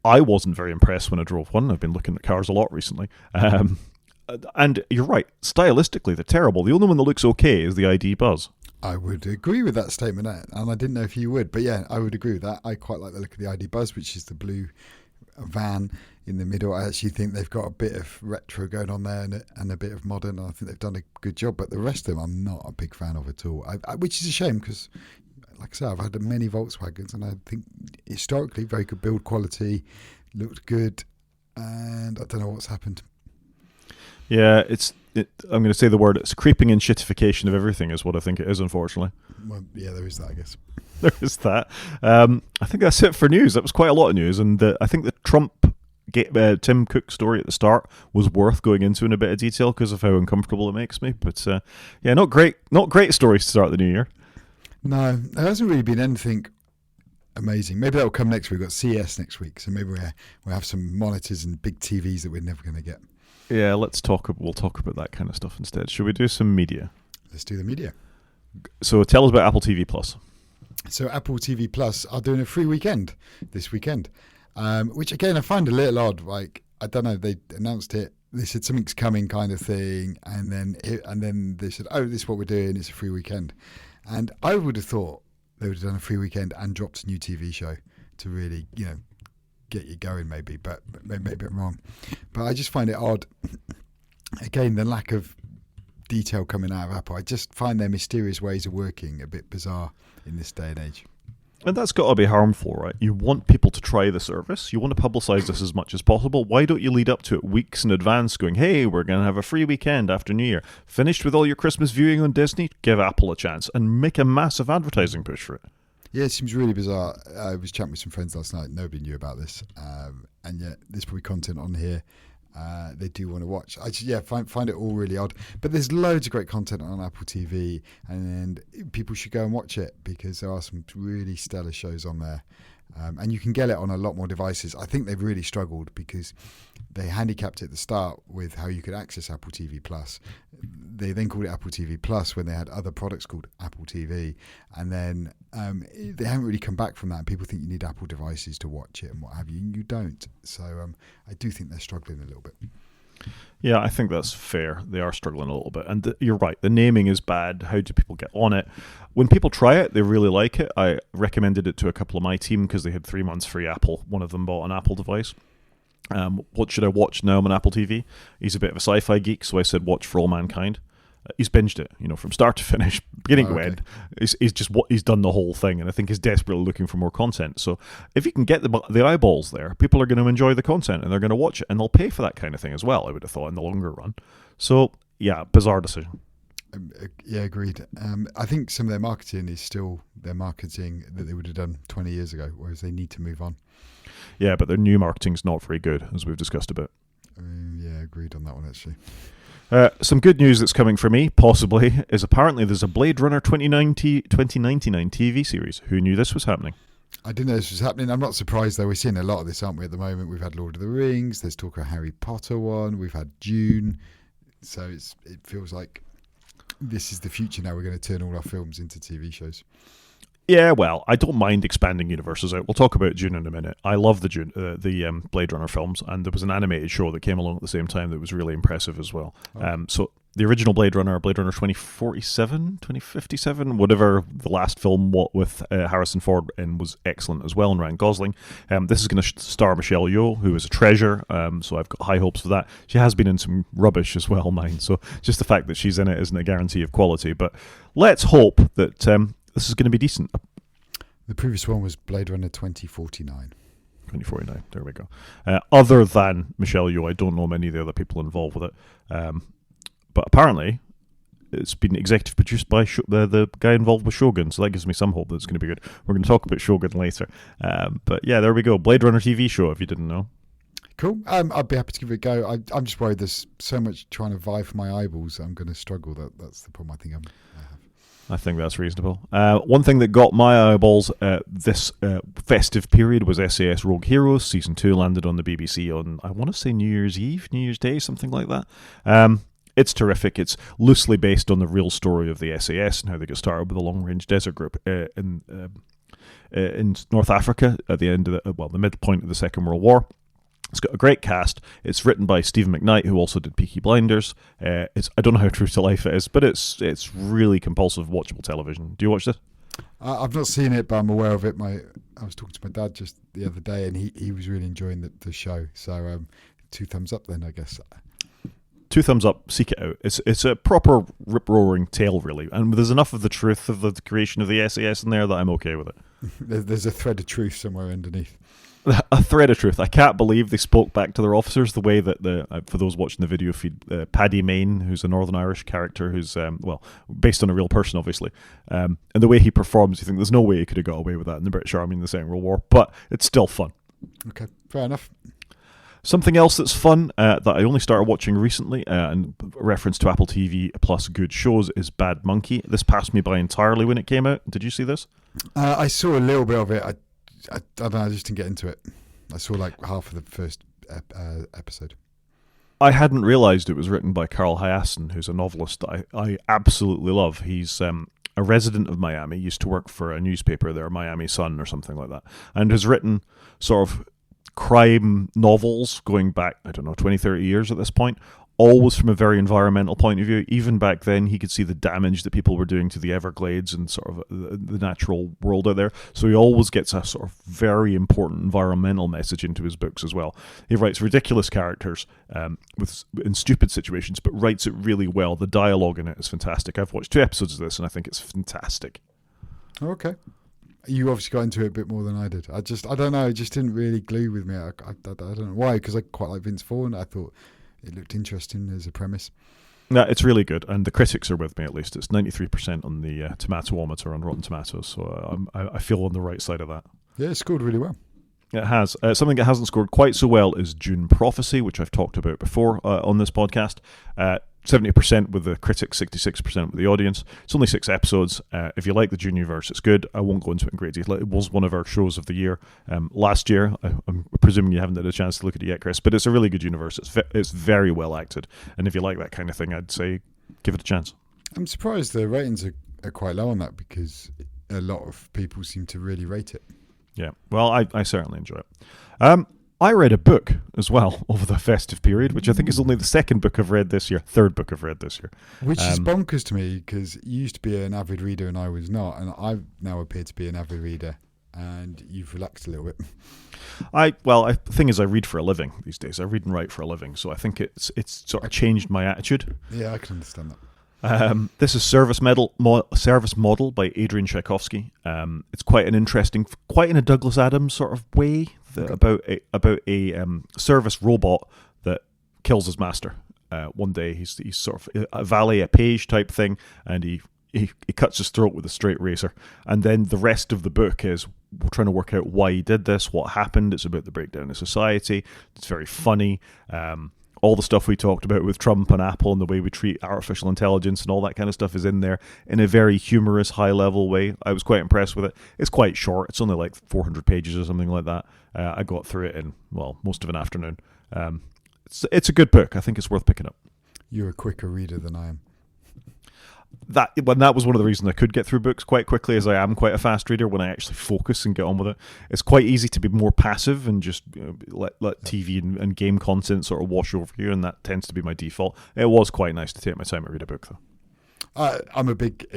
I wasn't very impressed when I drove one. I've been looking at cars a lot recently. And you're right, stylistically they're terrible. The only one that looks okay is the ID Buzz. I would agree with that statement, and I didn't know if you would, but yeah, I would agree with that. I quite like the look of the ID Buzz, which is the blue van in the middle. I actually think they've got a bit of retro going on there and a bit of modern, and I think they've done a good job, but the rest of them I'm not a big fan of at all, which is a shame, because like I said, I've had many Volkswagens, and I think historically very good build quality, looked good, and I don't know what's happened. Yeah, I'm going to say the word. It's creeping in shitification of everything is what I think it is, unfortunately. Well, yeah, there is that, I guess. There is that. I think that's it for news. That was quite a lot of news, and I think the Trump Tim Cook story at the start was worth going into in a bit of detail because of how uncomfortable it makes me. But yeah, not great stories to start the new year. No, there hasn't really been anything amazing. Maybe that'll come next week. We've got CS next week, so maybe we'll have some monitors and big TVs that we're never going to get. Yeah, we'll talk about that kind of stuff instead. Should we do some media? Let's do the media. So tell us about Apple TV Plus. So Apple TV Plus are doing a free weekend this weekend, which again I find a little odd. Like, I don't know, they announced it. They said something's coming, kind of thing, and then they said, "Oh, this is what we're doing. It's a free weekend." And I would have thought they would have done a free weekend and dropped a new TV show to really, get you going, maybe. But maybe I'm wrong. But I just find it odd. Again, the lack of detail coming out of Apple. I just find their mysterious ways of working a bit bizarre in this day and age. And that's got to be harmful, right? You want people to try the service. You want to publicise this as much as possible. Why don't you lead up to it weeks in advance going, hey, we're going to have a free weekend after New Year. Finished with all your Christmas viewing on Disney? Give Apple a chance and make a massive advertising push for it. Yeah, it seems really bizarre. I was chatting with some friends last night. Nobody knew about this, and yet there's probably content on here they do want to watch. I just find it all really odd. But there's loads of great content on Apple TV, and people should go and watch it because there are some really stellar shows on there. And you can get it on a lot more devices. I think they've really struggled because they handicapped it at the start with how you could access Apple TV Plus. They then called it Apple TV Plus when they had other products called Apple TV. And then they haven't really come back from that. And people think you need Apple devices to watch it and what have you. And you don't. So I do think they're struggling a little bit. Yeah, I think that's fair. They are struggling a little bit. And you're right, the naming is bad. How do people get on it? When people try it, they really like it. I recommended it to a couple of my team because they had 3 months free Apple. One of them bought an Apple device. What should I watch now? I'm on Apple TV. He's a bit of a sci-fi geek, so I said watch For All Mankind. He's binged it, from start to finish, beginning to end. He's done the whole thing, and I think he's desperately looking for more content. So if you can get the eyeballs there, people are going to enjoy the content, and they're going to watch it, and they'll pay for that kind of thing as well, I would have thought, in the longer run. So, yeah, bizarre decision. Yeah, agreed. I think some of their marketing is still their marketing that they would have done 20 years ago, whereas they need to move on. Yeah, but their new marketing's not very good, as we've discussed a bit. Yeah, agreed on that one, actually. Some good news that's coming for me, possibly, is apparently there's a Blade Runner 2099 TV series. Who knew this was happening? I didn't know this was happening. I'm not surprised, though. We're seeing a lot of this, aren't we, at the moment? We've had Lord of the Rings. There's talk of a Harry Potter one. We've had Dune. So it feels like this is the future now. We're going to turn all our films into TV shows. Yeah, well, I don't mind expanding universes out. We'll talk about Dune in a minute. I love the Blade Runner films, and there was an animated show that came along at the same time that was really impressive as well. Oh. So the original Blade Runner 2047, 2057, whatever the last film with Harrison Ford in was excellent as well, and Ryan Gosling. This is going to star Michelle Yeoh, who is a treasure, so I've got high hopes for that. She has been in some rubbish as well, mine, so just the fact that she's in it isn't a guarantee of quality, but let's hope that this is going to be decent. The previous one was Blade Runner 2049. 2049, there we go. Other than Michelle Yeoh, I don't know many of the other people involved with it. But apparently, it's been executive produced by the guy involved with Shogun, so that gives me some hope that it's going to be good. We're going to talk about Shogun later. But yeah, there we go. Blade Runner TV show, if you didn't know. Cool. I'd be happy to give it a go. I'm just worried there's so much trying to vie for my eyeballs that I'm going to struggle. That's the problem I think I have. I think that's reasonable. One thing that got my eyeballs this festive period was SAS Rogue Heroes. Season 2 landed on the BBC on, I want to say New Year's Eve, New Year's Day, something like that. It's terrific. It's loosely based on the real story of the SAS and how they got started with the long-range desert group in North Africa at the end of the midpoint of the Second World War. It's got a great cast. It's written by Stephen McKnight, who also did Peaky Blinders. I don't know how true to life it is, but it's really compulsive, watchable television. Do you watch this? I've not seen it, but I'm aware of it. I was talking to my dad just the other day, and he was really enjoying the show. So 2 thumbs up then, I guess. 2 thumbs up, seek it out. It's a proper rip-roaring tale, really. And there's enough of the truth of the creation of the SAS in there that I'm okay with it. There's a thread of truth somewhere underneath. A thread of truth. I can't believe they spoke back to their officers the way that for those watching the video feed, Paddy Mayne, who's a Northern Irish character who's based on a real person, obviously, and the way he performs, you think there's no way he could have got away with that in the British Army in the Second World War, but it's still fun. Okay, fair enough. Something else that's fun that I only started watching recently, and reference to Apple TV Plus good shows, is Bad Monkey. This passed me by entirely when it came out. Did you see this? I saw a little bit of it. I don't know, I just didn't get into it. I saw like half of the first episode. I hadn't realised it was written by Carl Hyacin, who's a novelist that I absolutely love. He's a resident of Miami, used to work for a newspaper there, Miami Sun or something like that, and has written sort of crime novels going back, 20, 30 years at this point, always from a very environmental point of view. Even back then, he could see the damage that people were doing to the Everglades and sort of the natural world out there. So he always gets a sort of very important environmental message into his books as well. He writes ridiculous characters in stupid situations, but writes it really well. The dialogue in it is fantastic. I've watched 2 episodes of this, and I think it's fantastic. Okay. You obviously got into it a bit more than I did. I don't know, it just didn't really glue with me. I don't know why, because I quite like Vince Vaughn. I thought it looked interesting as a premise. No, it's really good, and the critics are with me at least. It's 93% on the Tomatometer on Rotten Tomatoes, so I feel on the right side of that. Yeah, it scored really well. It has. Something that hasn't scored quite so well is Dune Prophecy, which I've talked about before on this podcast. 70% with the critics, 66% with the audience. It's only 6 episodes. If you like the Dune universe, it's good. I won't go into it in great detail. It was one of our shows of the year last year. I'm presuming you haven't had a chance to look at it yet, Chris, but it's a really good universe. It's very well acted, and if you like that kind of thing, I'd say give it a chance. I'm surprised the ratings are quite low on that, because a lot of people seem to really rate it. Yeah, well, I certainly enjoy it. I read a book as well over the festive period, which I think is only the second book I've read this year, third book I've read this year. Which is bonkers to me, because you used to be an avid reader and I was not, and I now appear to be an avid reader, and you've relaxed a little bit. The thing is, I read for a living these days. I read and write for a living, so I think it's sort of changed my attitude. Yeah, I can understand that. This is Service Model by Adrian Tchaikovsky. It's quite an interesting, quite in a Douglas Adams sort of way, about a service robot that kills his master. One day he's sort of a valet, a page type thing, and he cuts his throat with a straight razor. And then the rest of the book is trying to work out why he did this, what happened. It's about the breakdown of society. It's very funny. All the stuff we talked about with Trump and Apple and the way we treat artificial intelligence and all that kind of stuff is in there in a very humorous, high-level way. I was quite impressed with it. It's quite short. It's only like 400 pages or something like that. I got through it in, most of an afternoon. It's a good book. I think it's worth picking up. You're a quicker reader than I am. That was one of the reasons I could get through books quite quickly, as I am quite a fast reader when I actually focus and get on with it. It's quite easy to be more passive and just let TV and game content sort of wash over you, and that tends to be my default. It was quite nice to take my time to read a book, though. I'm a big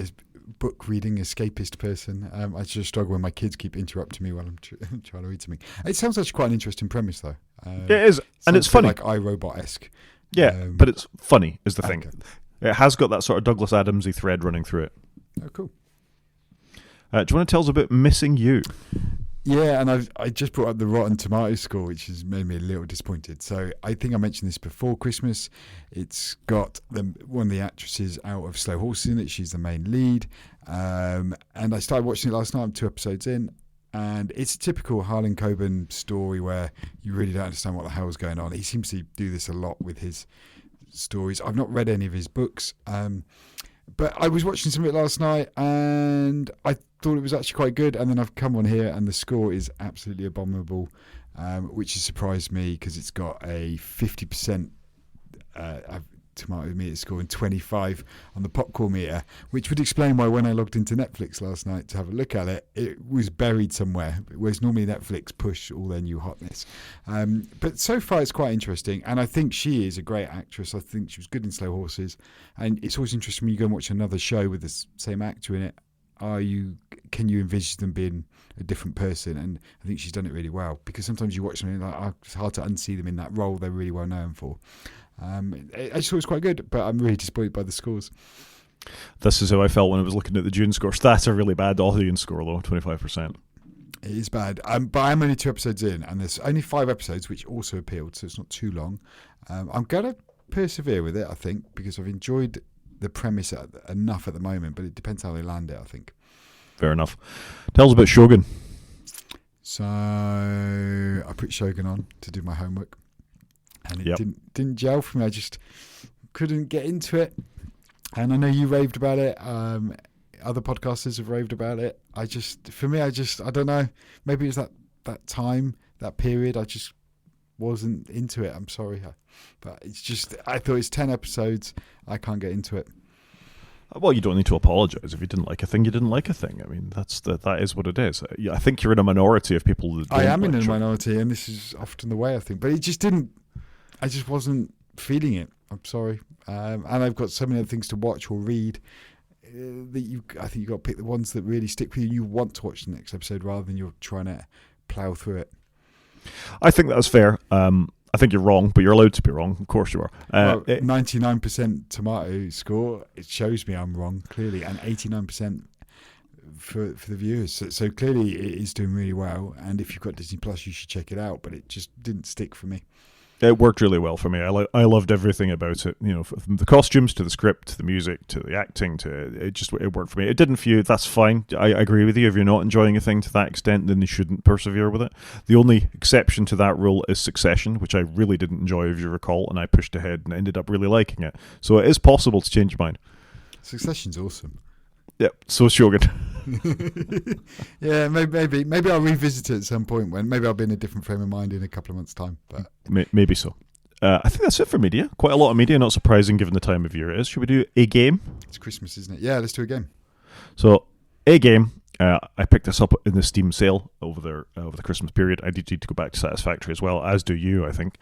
book reading escapist person. I just struggle when my kids keep interrupting me while I'm trying to read something. It sounds actually quite an interesting premise, though. It is, and it's funny. Like iRobot-esque. Yeah, but it's funny is the thing. Okay. It has got that sort of Douglas Adams-y thread running through it. Oh, cool. Do you want to tell us about Missing You? Yeah, and I just brought up the Rotten Tomatoes score, which has made me a little disappointed. So I think I mentioned this before Christmas. It's got one of the actresses out of Slow Horses in it. She's the main lead. And I started watching it last night. I'm 2 episodes in. And it's a typical Harlan Coben story where you really don't understand what the hell's going on. He seems to do this a lot with his stories. I've not read any of his books, but I was watching some of it last night and I thought it was actually quite good, and then I've come on here and the score is absolutely abominable, which has surprised me, because it's got a 50% tomato meter score and 25 on the popcorn meter, which would explain why when I logged into Netflix last night to have a look at it, it was buried somewhere, whereas normally Netflix push all their new hotness. But so far it's quite interesting, and I think she is a great actress. I think she was good in Slow Horses, and it's always interesting when you go and watch another show with the same actor in it. Can you envisage them being a different person? And I think she's done it really well, because sometimes you watch something like, it's hard to unsee them in that role they're really well known for. I just thought it was quite good, but I'm really disappointed by the scores. This is how I felt when I was looking at the Dune scores. That's a really bad audience score, though, 25%. It is bad, but I'm only 2 episodes in, and there's only 5 episodes, which also appealed, so it's not too long. I'm going to persevere with it, I think, because I've enjoyed the premise enough at the moment, but it depends how they land it, I think. Fair enough. Tell us about Shogun. So I put Shogun on to do my homework, and it didn't gel for me. I just couldn't get into it. And I know you raved about it. Other podcasters have raved about it. I don't know. Maybe it was that time, that period. I just wasn't into it. I'm sorry. But it's just, I thought it's 10 episodes. I can't get into it. Well, you don't need to apologise. If you didn't like a thing, you didn't like a thing. I mean, that is what it is. I think you're in a minority of people that don't I am in a minority, and this is often the way, I think. But it just didn't, I just wasn't feeling it. I'm sorry. And I've got so many other things to watch or read that I think you've got to pick the ones that really stick with you. You want to watch the next episode rather than you're trying to plough through it. I think that's fair. I think you're wrong, but you're allowed to be wrong. Of course you are. 99% tomato score, it shows me I'm wrong, clearly, and 89% for the viewers. So clearly it is doing really well, and if you've got Disney Plus, you should check it out, but it just didn't stick for me. It worked really well for me. I loved everything about it. From the costumes to the script, to the music, to the acting, to it worked for me. It didn't for you. That's fine. I agree with you. If you're not enjoying a thing to that extent, then you shouldn't persevere with it. The only exception to that rule is Succession, which I really didn't enjoy, if you recall, and I pushed ahead and ended up really liking it. So it is possible to change your mind. Succession's awesome. Yep. So is Shogun. Yeah, maybe I'll revisit it at some point when maybe I'll be in a different frame of mind in a couple of months' time. But maybe so. I think that's it for media. Quite a lot of media, not surprising given the time of year it is. Should we do a game? It's Christmas, isn't it? Yeah, let's do a game. So, a game. I picked this up in the Steam sale over the Christmas period. I did need to go back to Satisfactory as well, as do you, I think.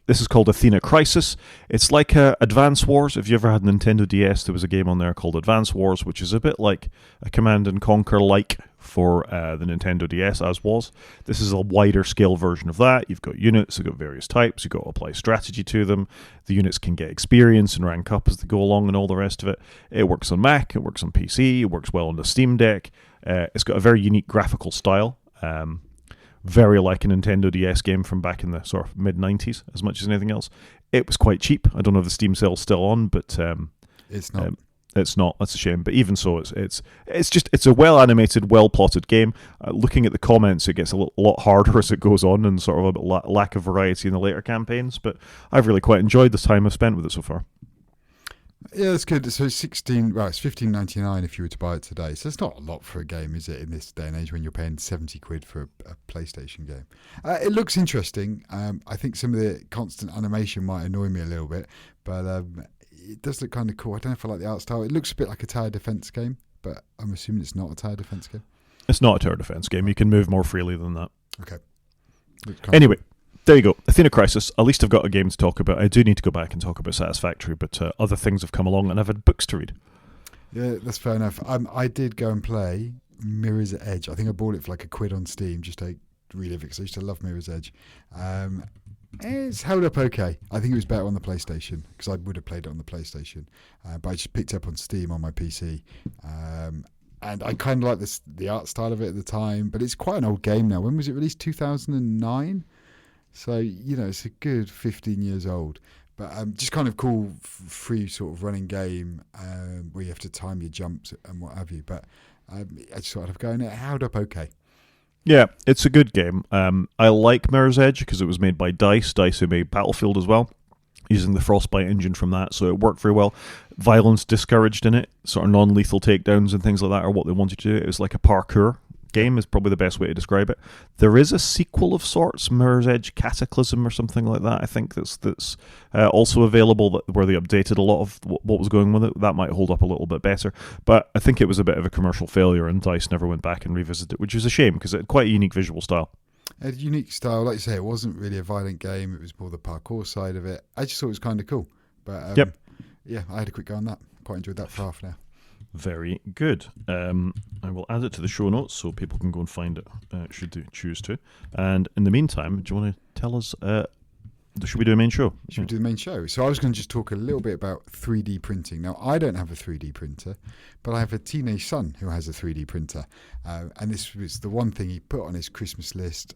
This is called Athena Crisis. It's like Advance Wars. If you ever had a Nintendo DS, there was a game on there called Advance Wars, which is a bit like a Command and Conquer-like for the Nintendo DS, as was. This is a wider scale version of that. You've got units, you've got various types, you've got to apply strategy to them. The units can get experience and rank up as they go along and all the rest of it. It works on Mac, it works on PC, it works well on the Steam Deck. It's got a very unique graphical style. Very like a Nintendo DS game from back in the sort of mid-90s, as much as anything else. It was quite cheap. I don't know if the Steam sale's still on, but it's not. It's not. That's a shame. But even so, it's a well-animated, well-plotted game. Looking at the comments, it gets a lot harder as it goes on, and sort of a bit lack of variety in the later campaigns. But I've really quite enjoyed the time I've spent with it so far. Yeah, that's good. So it's $15.99 if you were to buy it today. So it's not a lot for a game, is it, in this day and age when you're paying 70 quid for a PlayStation game? It looks interesting. I think some of the constant animation might annoy me a little bit, but it does look kind of cool. I don't know if I like the art style. It looks a bit like a tower defense game, but I'm assuming it's not a tower defense game. It's not a tower defense game. You can move more freely than that. Okay. Anyway. There you go. Athena Crisis. At least I've got a game to talk about. I do need to go back and talk about Satisfactory, but other things have come along and I've had books to read. Yeah, that's fair enough. I did go and play Mirror's Edge. I think I bought it for like £1 on Steam just to relive it because I used to love Mirror's Edge. It's held up okay. I think it was better on the PlayStation because I would have played it on the PlayStation. But I just picked it up on Steam on my PC. And I kind of like the art style of it at the time, but it's quite an old game now. When was it released? 2009? So, it's a good 15 years old. But just kind of cool, free sort of running game where you have to time your jumps and what have you. But I just thought I'd go and it held up okay. Yeah, it's a good game. I like Mirror's Edge because it was made by DICE who made Battlefield as well, using the Frostbite engine from that, so it worked very well. Violence discouraged in it, sort of non-lethal takedowns and things like that are what they wanted to do. It was like a parkour game is probably the best way to describe it. There is a sequel of sorts, Mirror's Edge Cataclysm or something like that. I think that's also available, where they updated a lot of what was going with it. That might hold up a little bit better, but I think it was a bit of a commercial failure, and DICE never went back and revisited it, which is a shame because it had quite a unique visual style. A unique style, like you say, it wasn't really a violent game. It was more the parkour side of it. I just thought it was kind of cool. But yeah, I had a quick go on that. Quite enjoyed that for half an hour. Very good. I will add it to the show notes so people can go and find it, should they choose to. And in the meantime, do you want to tell us, should we do a main show? Should we do the main show? So I was going to just talk a little bit about 3D printing. Now, I don't have a 3D printer, but I have a teenage son who has a 3D printer. And this was the one thing he put on his Christmas list,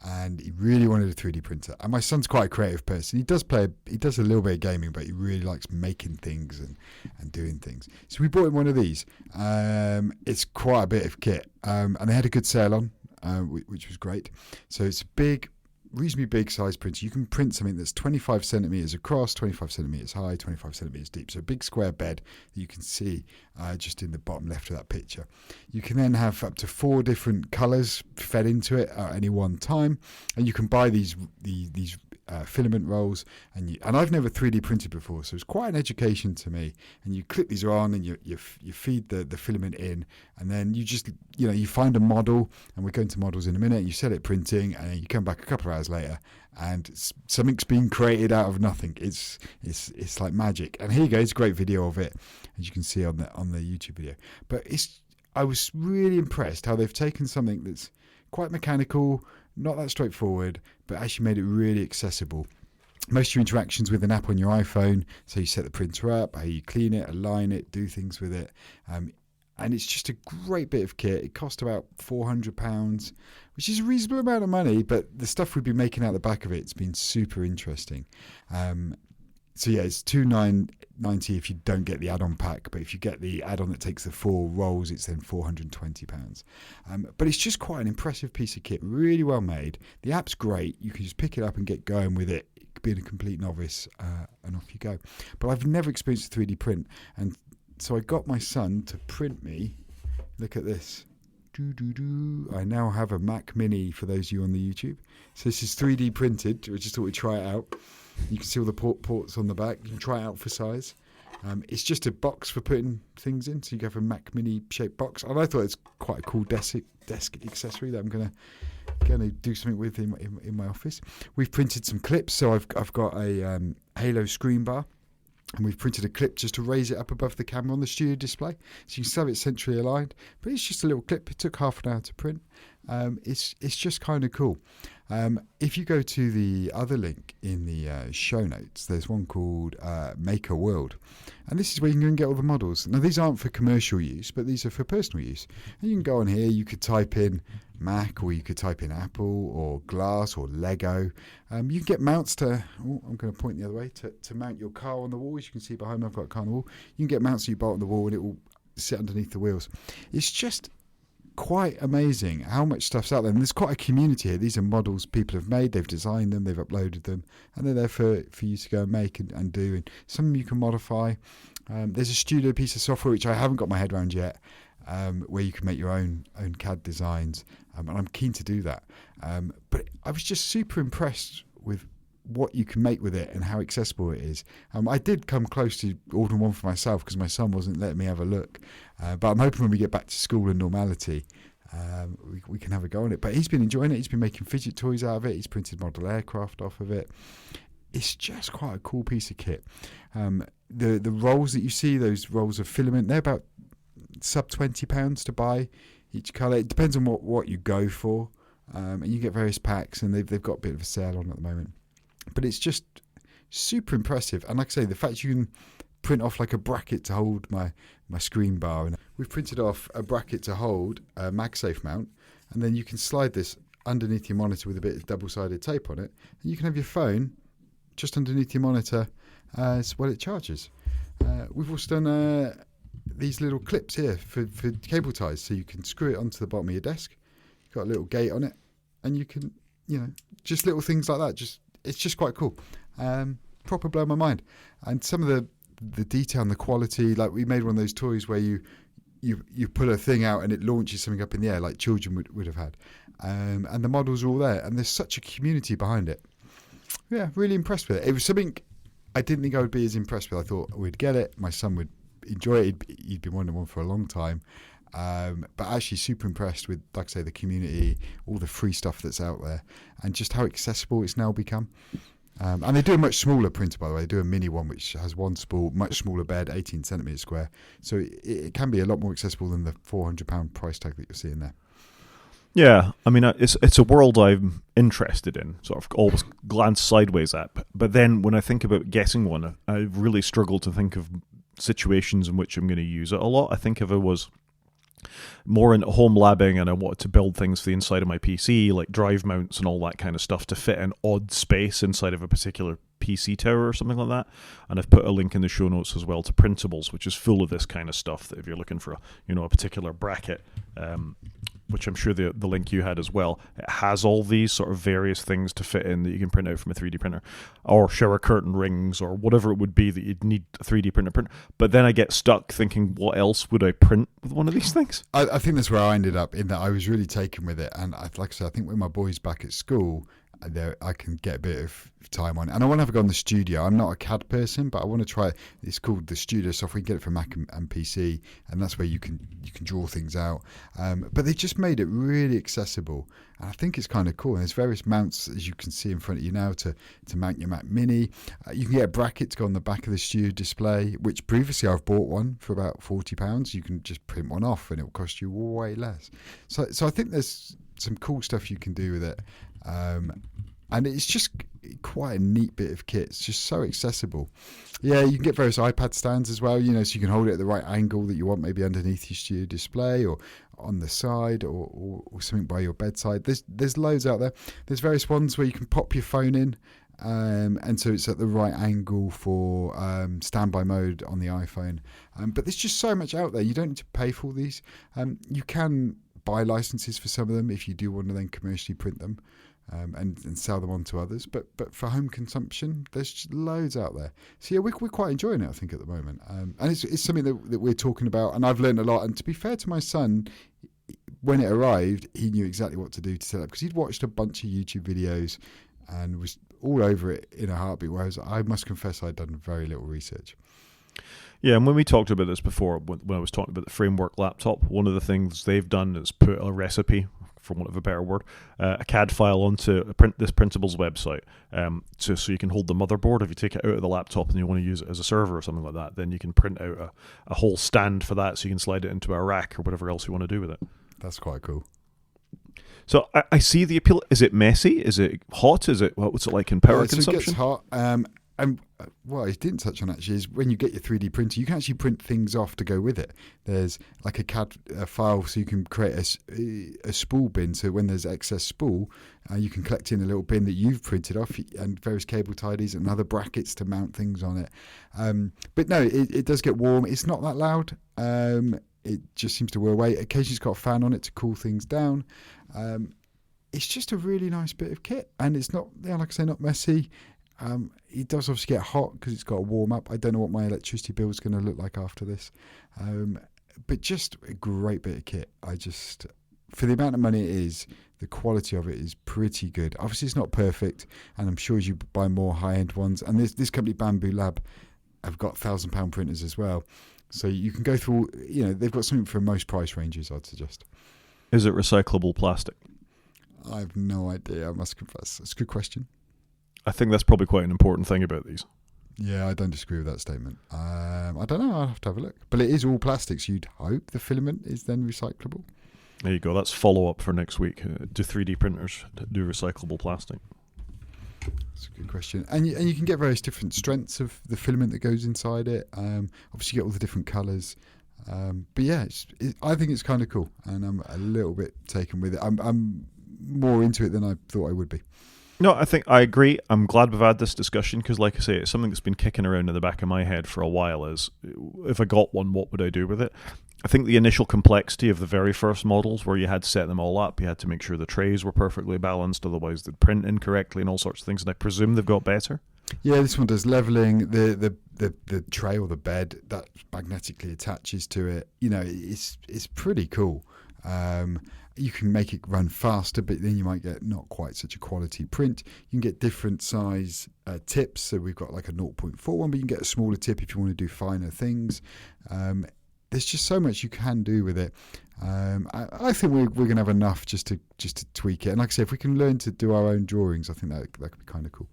and he really wanted a 3D printer. And my son's quite a creative person. He does a little bit of gaming, but he really likes making things and doing things. So we bought him one of these. It's quite a bit of kit. And they had a good sale on, which was great. So it's a reasonably big size printer. You can print something that's 25 centimeters across, 25 centimeters high, 25 centimeters deep. So a big square bed that you can see just in the bottom left of that picture. You can then have up to 4 different colors fed into it at any one time, and you can buy these filament rolls. And I've never 3D printed before, so it's quite an education to me. And you clip these on, and you feed the filament in, and then you just you find a model, and we're going to models in a minute. And you set it printing, and you come back a couple of hours later, and something's been created out of nothing. It's like magic. And here you go. It's a great video of it, as you can see on the YouTube video. But I was really impressed how they've taken something that's quite mechanical, not that straightforward, but actually made it really accessible. Most of your interactions with an app on your iPhone, so you set the printer up, how you clean it, align it, do things with it. And it's just a great bit of kit. It cost about £400, which is a reasonable amount of money, but the stuff we've been making out the back of it's been super interesting. So yeah, it's £2,990 if you don't get the add-on pack, but if you get the add-on that takes the 4 rolls, it's then £420. But it's just quite an impressive piece of kit, really well made. The app's great. You can just pick it up and get going with it, being a complete novice, and off you go. But I've never experienced a 3D print, and so I got my son to print me. Look at this. I now have a Mac Mini for those of you on the YouTube. So this is 3D printed. I just thought we'd try it out. You can see all the ports on the back. You can try it out for size. It's just a box for putting things in. So you have a Mac Mini shaped box. And I thought it's quite a cool desk accessory that I'm going to do something with in my office. We've printed some clips. So I've got a Halo screen bar. And we've printed a clip just to raise it up above the camera on the studio display. So you can have it centrally aligned. But it's just a little clip. It took half an hour to print. It's just kind of cool. If you go to the other link in the show notes, there's one called Make a World. And this is where you can go and get all the models. Now, these aren't for commercial use, but these are for personal use. And you can go on here, you could type in Mac, or you could type in Apple, or Glass, or Lego. You can get mounts to, I'm going to point the other way, to mount your car on the wall. As you can see behind me, I've got a car on the wall. You can get mounts that you bolt on the wall, and it will sit underneath the wheels. It's just quite amazing how much stuff's out there, and there's quite a community here. These are models people have made, they've designed them, they've uploaded them, and they're there for you to go and make and do. And some of them you can modify. There's a studio piece of software which I haven't got my head around yet, where you can make your own CAD designs, and I'm keen to do that. But I was just super impressed with what you can make with it and how accessible it is. I did come close to ordering one for myself because my son wasn't letting me have a look. But I'm hoping when we get back to school and normality, we can have a go on it. But he's been enjoying it. He's been making fidget toys out of it. He's printed model aircraft off of it. It's just quite a cool piece of kit. The rolls that you see, those rolls of filament, they're about sub £20 to buy each colour. It depends on what you go for. And you get various packs, and they've got a bit of a sale on at the moment. But it's just super impressive. And like I say, the fact you can print off like a bracket to hold my screen bar. And we've printed off a bracket to hold a MagSafe mount. And then you can slide this underneath your monitor with a bit of double-sided tape on it. And you can have your phone just underneath your monitor while it charges. We've also done these little clips here for cable ties. So you can screw it onto the bottom of your desk. You've got a little gate on it. And you can, just little things like that. It's just quite cool. Proper blow my mind. And some of the detail and the quality, like we made one of those toys where you pull a thing out and it launches something up in the air like children would have had. And the models are all there, and there's such a community behind it. Yeah, really impressed with it. It was something I didn't think I would be as impressed with. I thought we'd get it, my son would enjoy it. He'd been wanting one for a long time. But actually super impressed with, like I say, the community, all the free stuff that's out there, and just how accessible it's now become. And they do a much smaller printer, by the way. They do a mini one which has one spool, much smaller bed, 18 centimetres square. So it can be a lot more accessible than the £400 price tag that you're seeing there. Yeah, I mean, it's a world I'm interested in, sort of always glance sideways at. But then when I think about getting one, I really struggle to think of situations in which I'm going to use it a lot. I think if it was more into home labbing and I wanted to build things for the inside of my PC, like drive mounts and all that kind of stuff to fit an odd space inside of a particular PC tower or something like that. And I've put a link in the show notes as well to Printables, which is full of this kind of stuff that if you're looking for a particular bracket, which I'm sure the link you had as well, it has all these sort of various things to fit in that you can print out from a 3D printer, or shower curtain rings, or whatever it would be that you'd need a 3D printer print. But then I get stuck thinking, what else would I print with one of these things? I think that's where I ended up, in that I was really taken with it. And like I said, I think when my boy's back at school, I can get a bit of time on it. And I want to have a go on the studio. I'm not a CAD person, but I want to try it. It's called the Studio software. You can get it for Mac and PC, and that's where you can draw things out. But they just made it really accessible, and I think it's kind of cool. And there's various mounts, as you can see in front of you now, to mount your Mac Mini. You can get a bracket to go on the back of the studio display, which previously I've bought one for about £40. You can just print one off, and it will cost you way less. So I think there's some cool stuff you can do with it. And it's just quite a neat bit of kit. It's just so accessible. Yeah, you can get various iPad stands as well, so you can hold it at the right angle that you want, maybe underneath your studio display or on the side or something by your bedside. There's loads out there. There's various ones where you can pop your phone in, and so it's at the right angle for standby mode on the iPhone. But there's just so much out there. You don't need to pay for all these. You can buy licenses for some of them if you do want to then commercially print them. And sell them on to others, but for home consumption, there's just loads out there. So yeah, we're quite enjoying it, I think, at the moment. And it's something that we're talking about, and I've learned a lot. And to be fair to my son, when it arrived, he knew exactly what to do to set up, because he'd watched a bunch of YouTube videos and was all over it in a heartbeat, whereas I must confess I'd done very little research. Yeah, and when we talked about this before, when I was talking about the Framework laptop, one of the things they've done is put a recipe, for want of a better word, a CAD file onto this Printables website, so you can hold the motherboard. If you take it out of the laptop and you want to use it as a server or something like that, then you can print out a whole stand for that, so you can slide it into a rack or whatever else you want to do with it. That's quite cool. So I see the appeal. Is it messy? Is it hot? What's it like in power consumption? So it gets hot. And what I didn't touch on actually is when you get your 3D printer, you can actually print things off to go with it. There's like a CAD file, so you can create a spool bin. So when there's excess spool, you can collect in a little bin that you've printed off, and various cable tidies and other brackets to mount things on it. But no, it does get warm. It's not that loud. It just seems to wear away. Occasionally it's got a fan on it to cool things down. It's just a really nice bit of kit, and it's not, like I say, not messy. It does obviously get hot because it's got to warm up. I don't know what my electricity bill is going to look like after this. But just a great bit of kit. For the amount of money it is, the quality of it is pretty good. Obviously, it's not perfect, and I'm sure as you buy more high-end ones, and this company, Bamboo Lab, have got £1,000 printers as well. So you can go through, they've got something for most price ranges, I'd suggest. Is it recyclable plastic? I have no idea, I must confess. It's a good question. I think that's probably quite an important thing about these. Yeah, I don't disagree with that statement. I don't know, I'll have to have a look. But it is all plastics. You'd hope the filament is then recyclable. There you go. That's follow-up for next week. Do 3D printers do recyclable plastic? That's a good question. And you can get various different strengths of the filament that goes inside it. Obviously, you get all the different colours. But yeah, I think it's kind of cool. And I'm a little bit taken with it. I'm more into it than I thought I would be. No, I think I agree. I'm glad we've had this discussion because, like I say, it's something that's been kicking around in the back of my head for a while is, if I got one, what would I do with it? I think the initial complexity of the very first models where you had to set them all up, you had to make sure the trays were perfectly balanced, otherwise they'd print incorrectly and all sorts of things, and I presume they've got better. Yeah, this one does levelling, the tray or the bed that magnetically attaches to it. It's pretty cool. You can make it run faster, but then you might get not quite such a quality print. You can get different size tips. So we've got like a 0.4 one, but you can get a smaller tip if you want to do finer things. There's just so much you can do with it. I think we're going to have enough just to tweak it. And like I say, if we can learn to do our own drawings, I think that could be kind of cool.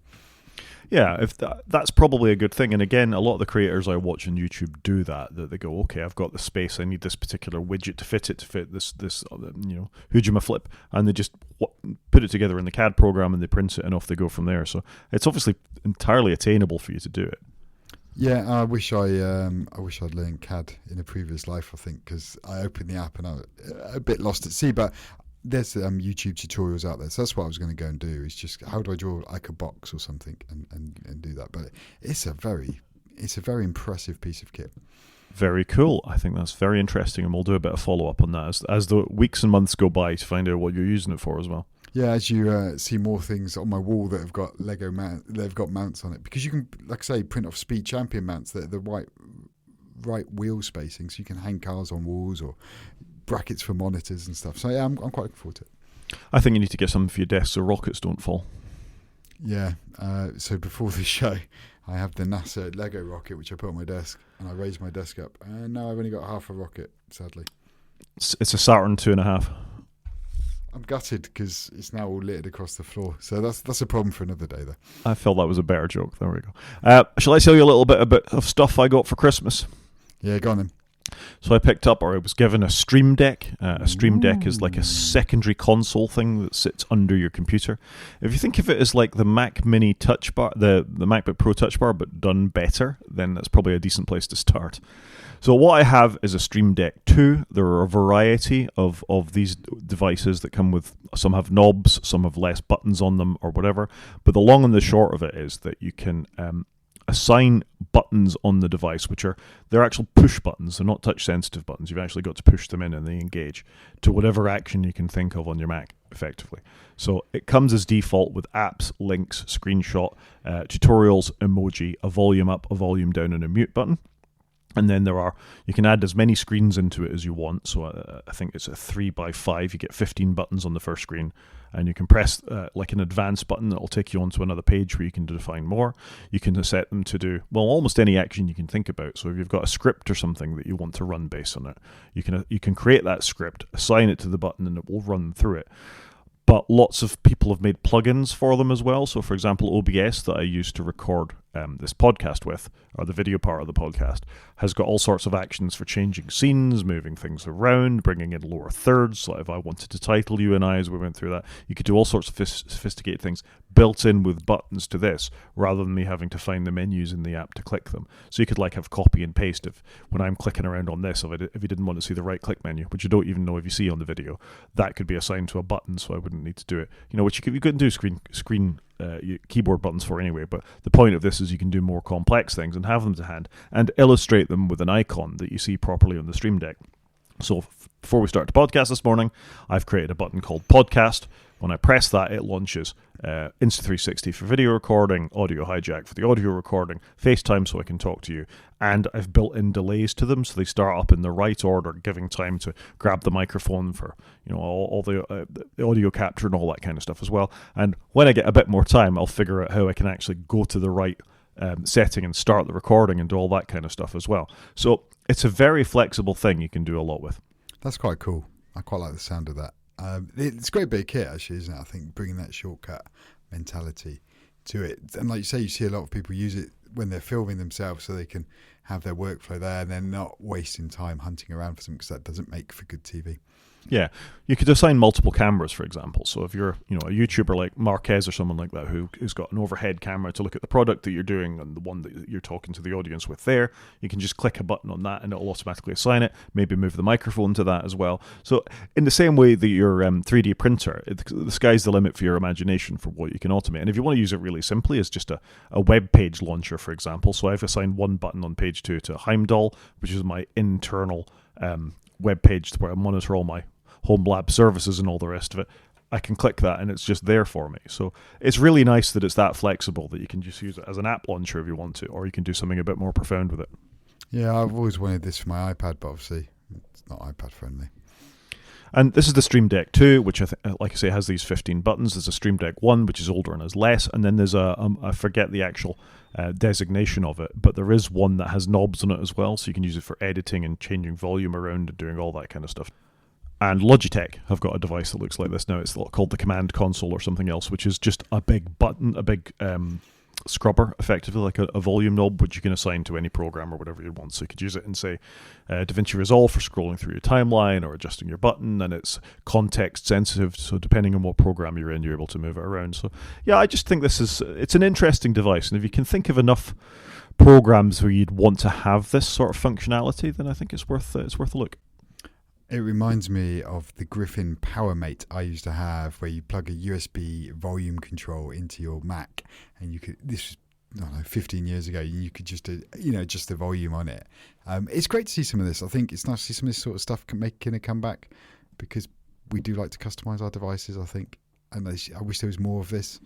Yeah, if that's probably a good thing. And again, a lot of the creators I watch on YouTube do that they go, okay, I've got the space, I need this particular widget to fit this Hujima flip, and they just put it together in the CAD program and they print it, and off they go from there. So it's obviously entirely attainable for you to do it. Yeah, I wish I'd learned CAD in a previous life, I think, because I opened the app and I was a bit lost at sea, but there's YouTube tutorials out there, so that's what I was going to go and do, is just how do I draw like a box or something and do that. But it's a very impressive piece of kit. Very cool. I think that's very interesting, and we'll do a bit of follow-up on that as the weeks and months go by to find out what you're using it for as well. Yeah, as you see more things on my wall that have got Lego they've got mounts on it, because you can, like I say, print off Speed Champion mounts that are the right wheel spacing, so you can hang cars on walls or brackets for monitors and stuff. So yeah, I'm quite looking forward to it. I think you need to get something for your desk so rockets don't fall. Yeah. So before the show, I have the NASA Lego rocket, which I put on my desk, and I raised my desk up, and now I've only got half a rocket, sadly. It's a Saturn 2.5. I'm gutted because it's now all littered across the floor. So that's a problem for another day, though. I felt that was a better joke. There we go. Shall I tell you a little bit of stuff I got for Christmas? Yeah, go on then. So I picked up, or I was given, a Stream Deck. A Stream Deck is like a secondary console thing that sits under your computer. If you think of it as like the Mac Mini Touch Bar, the MacBook Pro Touch Bar, but done better, then that's probably a decent place to start. So what I have is a Stream Deck 2. There are a variety of these devices that come with, some have knobs, some have less buttons on them or whatever. But the long and the short of it is that you can assign buttons on the device, they're actual push buttons. They're not touch sensitive buttons. You've actually got to push them in and they engage to whatever action you can think of on your Mac effectively. So it comes as default with apps, links, screenshot, tutorials, emoji, a volume up, a volume down, and a mute button. And then you can add as many screens into it as you want. So I think it's a 3x5. You get 15 buttons on the first screen, and you can press like an advanced button that will take you onto another page where you can define more. You can set them to do, well, almost any action you can think about. So if you've got a script or something that you want to run based on it, you can create that script, assign it to the button, and it will run through it. But lots of people have made plugins for them as well. So, for example, OBS that I use to record this podcast with, or the video part of the podcast, has got all sorts of actions for changing scenes, moving things around, bringing in lower thirds. Like if I wanted to title you and I as we went through that, you could do all sorts of sophisticated things built in with buttons to this, rather than me having to find the menus in the app to click them. So you could like have copy and paste if when I'm clicking around on this, if you didn't want to see the right click menu, which you don't even know if you see on the video, that could be assigned to a button, so I wouldn't need to do it. Which you couldn't do screen keyboard buttons for anyway, but the point of this is you can do more complex things and have them to hand and illustrate them with an icon that you see properly on the Stream Deck. So before we start the podcast this morning, I've created a button called Podcast. When I press that, it launches Insta360 for video recording, Audio Hijack for the audio recording, FaceTime so I can talk to you, and I've built in delays to them so they start up in the right order, giving time to grab the microphone for all the audio capture and all that kind of stuff as well. And when I get a bit more time, I'll figure out how I can actually go to the right setting and start the recording and do all that kind of stuff as well. So it's a very flexible thing you can do a lot with. That's quite cool. I quite like the sound of that. It's a great bit of kit, actually, isn't it? I think bringing that shortcut mentality to it. And like you say, you see a lot of people use it when they're filming themselves so they can have their workflow there and they're not wasting time hunting around for something, because that doesn't make for good TV. Yeah, you could assign multiple cameras, for example. So if you're, a YouTuber like Marquez or someone like that who's got an overhead camera to look at the product that you're doing and the one that you're talking to the audience with there, you can just click a button on that and it'll automatically assign it. Maybe move the microphone to that as well. So in the same way that your 3D printer, the sky's the limit for your imagination for what you can automate. And if you want to use it really simply as just a web page launcher, for example, so I've assigned one button on page 2 to Heimdall, which is my internal web page where I monitor all my home lab services and all the rest of it. I can click that and it's just there for me. So it's really nice that it's that flexible that you can just use it as an app launcher if you want to, or you can do something a bit more profound with it. Yeah, I've always wanted this for my iPad, but obviously it's not iPad friendly. And this is the Stream Deck 2, which like I say has these 15 buttons. There's a Stream Deck 1, which is older and has less, and then there's I forget the actual designation of it, but there is one that has knobs on it as well, so you can use it for editing and changing volume around and doing all that kind of stuff. And Logitech have got a device that looks like this now. It's called the Command Console or something else, which is just a big button, a big scrubber, effectively, like a volume knob, which you can assign to any program or whatever you want. So you could use it in, say, DaVinci Resolve for scrolling through your timeline or adjusting your button, and it's context sensitive, so depending on what program you're in, you're able to move it around. So yeah, I just think it's an interesting device, and if you can think of enough programs where you'd want to have this sort of functionality, then I think it's worth a look. It reminds me of the Griffin PowerMate I used to have, where you plug a USB volume control into your Mac, and you could, this was, I don't know, 15 years ago, you could just do, just the volume on it. It's great to see some of this. I think it's nice to see some of this sort of stuff making a comeback, because we do like to customize our devices, I think, and I wish there was more of this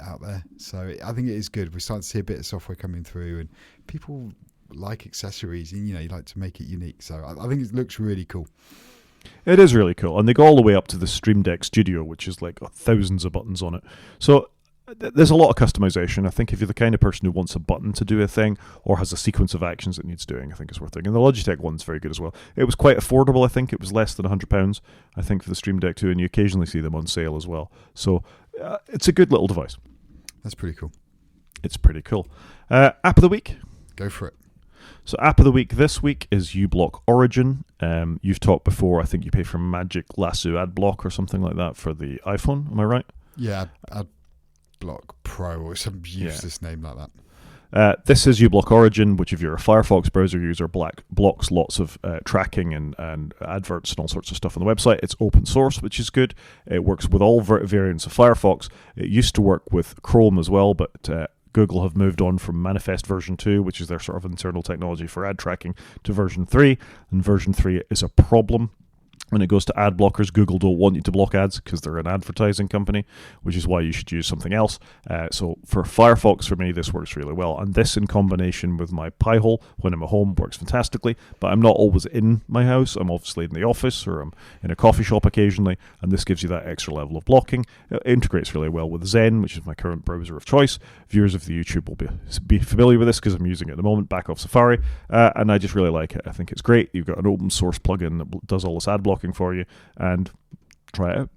out there. So I think it is good. We're starting to see a bit of software coming through, and people like accessories, and you like to make it unique. So I think it looks really cool. It is really cool, and they go all the way up to the Stream Deck Studio, which is like thousands of buttons on it. So there's a lot of customization. I think if you're the kind of person who wants a button to do a thing or has a sequence of actions it needs doing, I think it's worth it. And the Logitech one's very good as well. It was quite affordable, I think. It was less than £100, I think, for the Stream Deck 2, and you occasionally see them on sale as well. So it's a good little device. That's pretty cool. It's pretty cool. App of the week? Go for it. So app of the week this week is uBlock Origin. You've talked before, I think you pay for Magic Lasso ad block or something like that for the iPhone. Am I right? Yeah, AdBlock Pro or some useless name like that. This is uBlock Origin, which if you're a Firefox browser user, blocks lots of tracking and adverts and all sorts of stuff on the website. It's open source, which is good. It works with all variants of Firefox. It used to work with Chrome as well, but Google have moved on from Manifest version 2, which is their sort of internal technology for ad tracking, to version 3. And version 3 is a problem. When it goes to ad blockers, Google don't want you to block ads because they're an advertising company, which is why you should use something else. So for Firefox, for me, this works really well. And this in combination with my Pi-hole when I'm at home works fantastically. But I'm not always in my house. I'm obviously in the office or I'm in a coffee shop occasionally. And this gives you that extra level of blocking. It integrates really well with Zen, which is my current browser of choice. Viewers of the YouTube will be familiar with this because I'm using it at the moment, back off Safari. And I just really like it. I think it's great. You've got an open source plugin that does all this ad blocking for you, and try it out.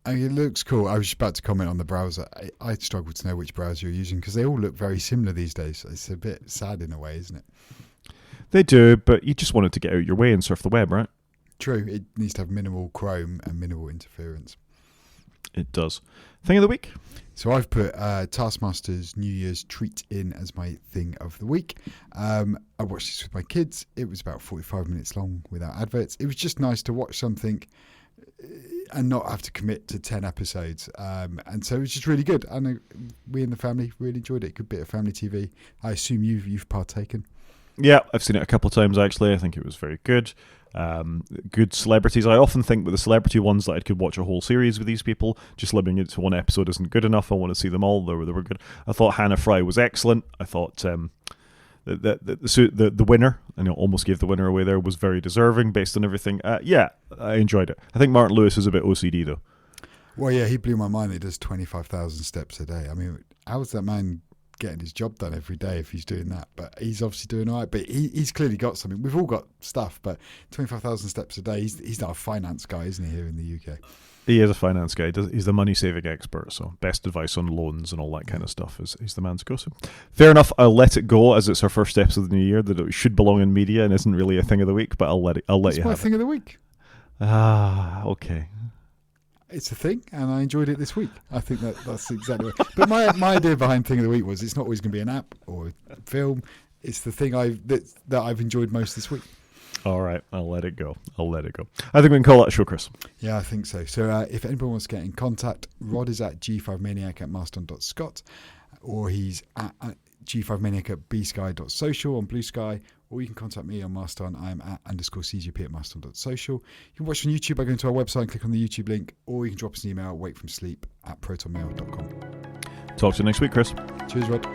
It looks cool. I was just about to comment on the browser. I struggle to know which browser you're using because they all look very similar these days. It's a bit sad in a way, isn't it? They do, but you just wanted to get out your way and surf the web, right? True. It needs to have minimal Chrome and minimal interference. It does. Thing of the week? So I've put Taskmaster's New Year's treat in as my thing of the week. I watched this with my kids. It was about 45 minutes long without adverts. It was just nice to watch something and not have to commit to 10 episodes. And so it was just really good. And we in the family really enjoyed it. Good bit of family TV. I assume you've partaken. Yeah, I've seen it a couple of times actually. I think it was very good. Good celebrities. I often think with the celebrity ones that I could watch a whole series with these people. Just limiting it to one episode isn't good enough. I want to see them all. They were good. I thought Hannah Fry was excellent. I thought the winner, I know almost gave the winner away there, was very deserving based on everything. Yeah, I enjoyed it. I think Martin Lewis is a bit OCD though. Well, yeah, he blew my mind. He does 25,000 steps a day. I mean, how's that man getting his job done every day if he's doing that? But he's obviously doing all right. But he's clearly got something. We've all got stuff, but 25,000 steps a day, he's not a finance guy, isn't he, here in the UK? He is a finance guy. He's the money-saving expert, so best advice on loans and all that kind of stuff is the man to go to. Fair enough, I'll let it go as it's our first episode of the new year, that it should belong in media and isn't really a thing of the week, but I'll let you have it. It's my thing of the week. Okay. It's a thing, and I enjoyed it this week. I think that's exactly right. But my idea behind Thing of the Week was it's not always going to be an app or a film. It's the thing that I've enjoyed most this week. All right, I'll let it go. I think we can call that a show, Chris. Yeah, I think so. So if anyone wants to get in contact, Rod is at g5maniac@mastodon.scot, or he's at g5maniac@bsky.social on Blue Sky, or you can contact me on Mastodon. I'm at _CGP@mastodon.social. You can watch on YouTube by going to our website and click on the YouTube link, or you can drop us an email, wakefromsleep@protonmail.com. Talk to you next week, Chris. Cheers, Rod.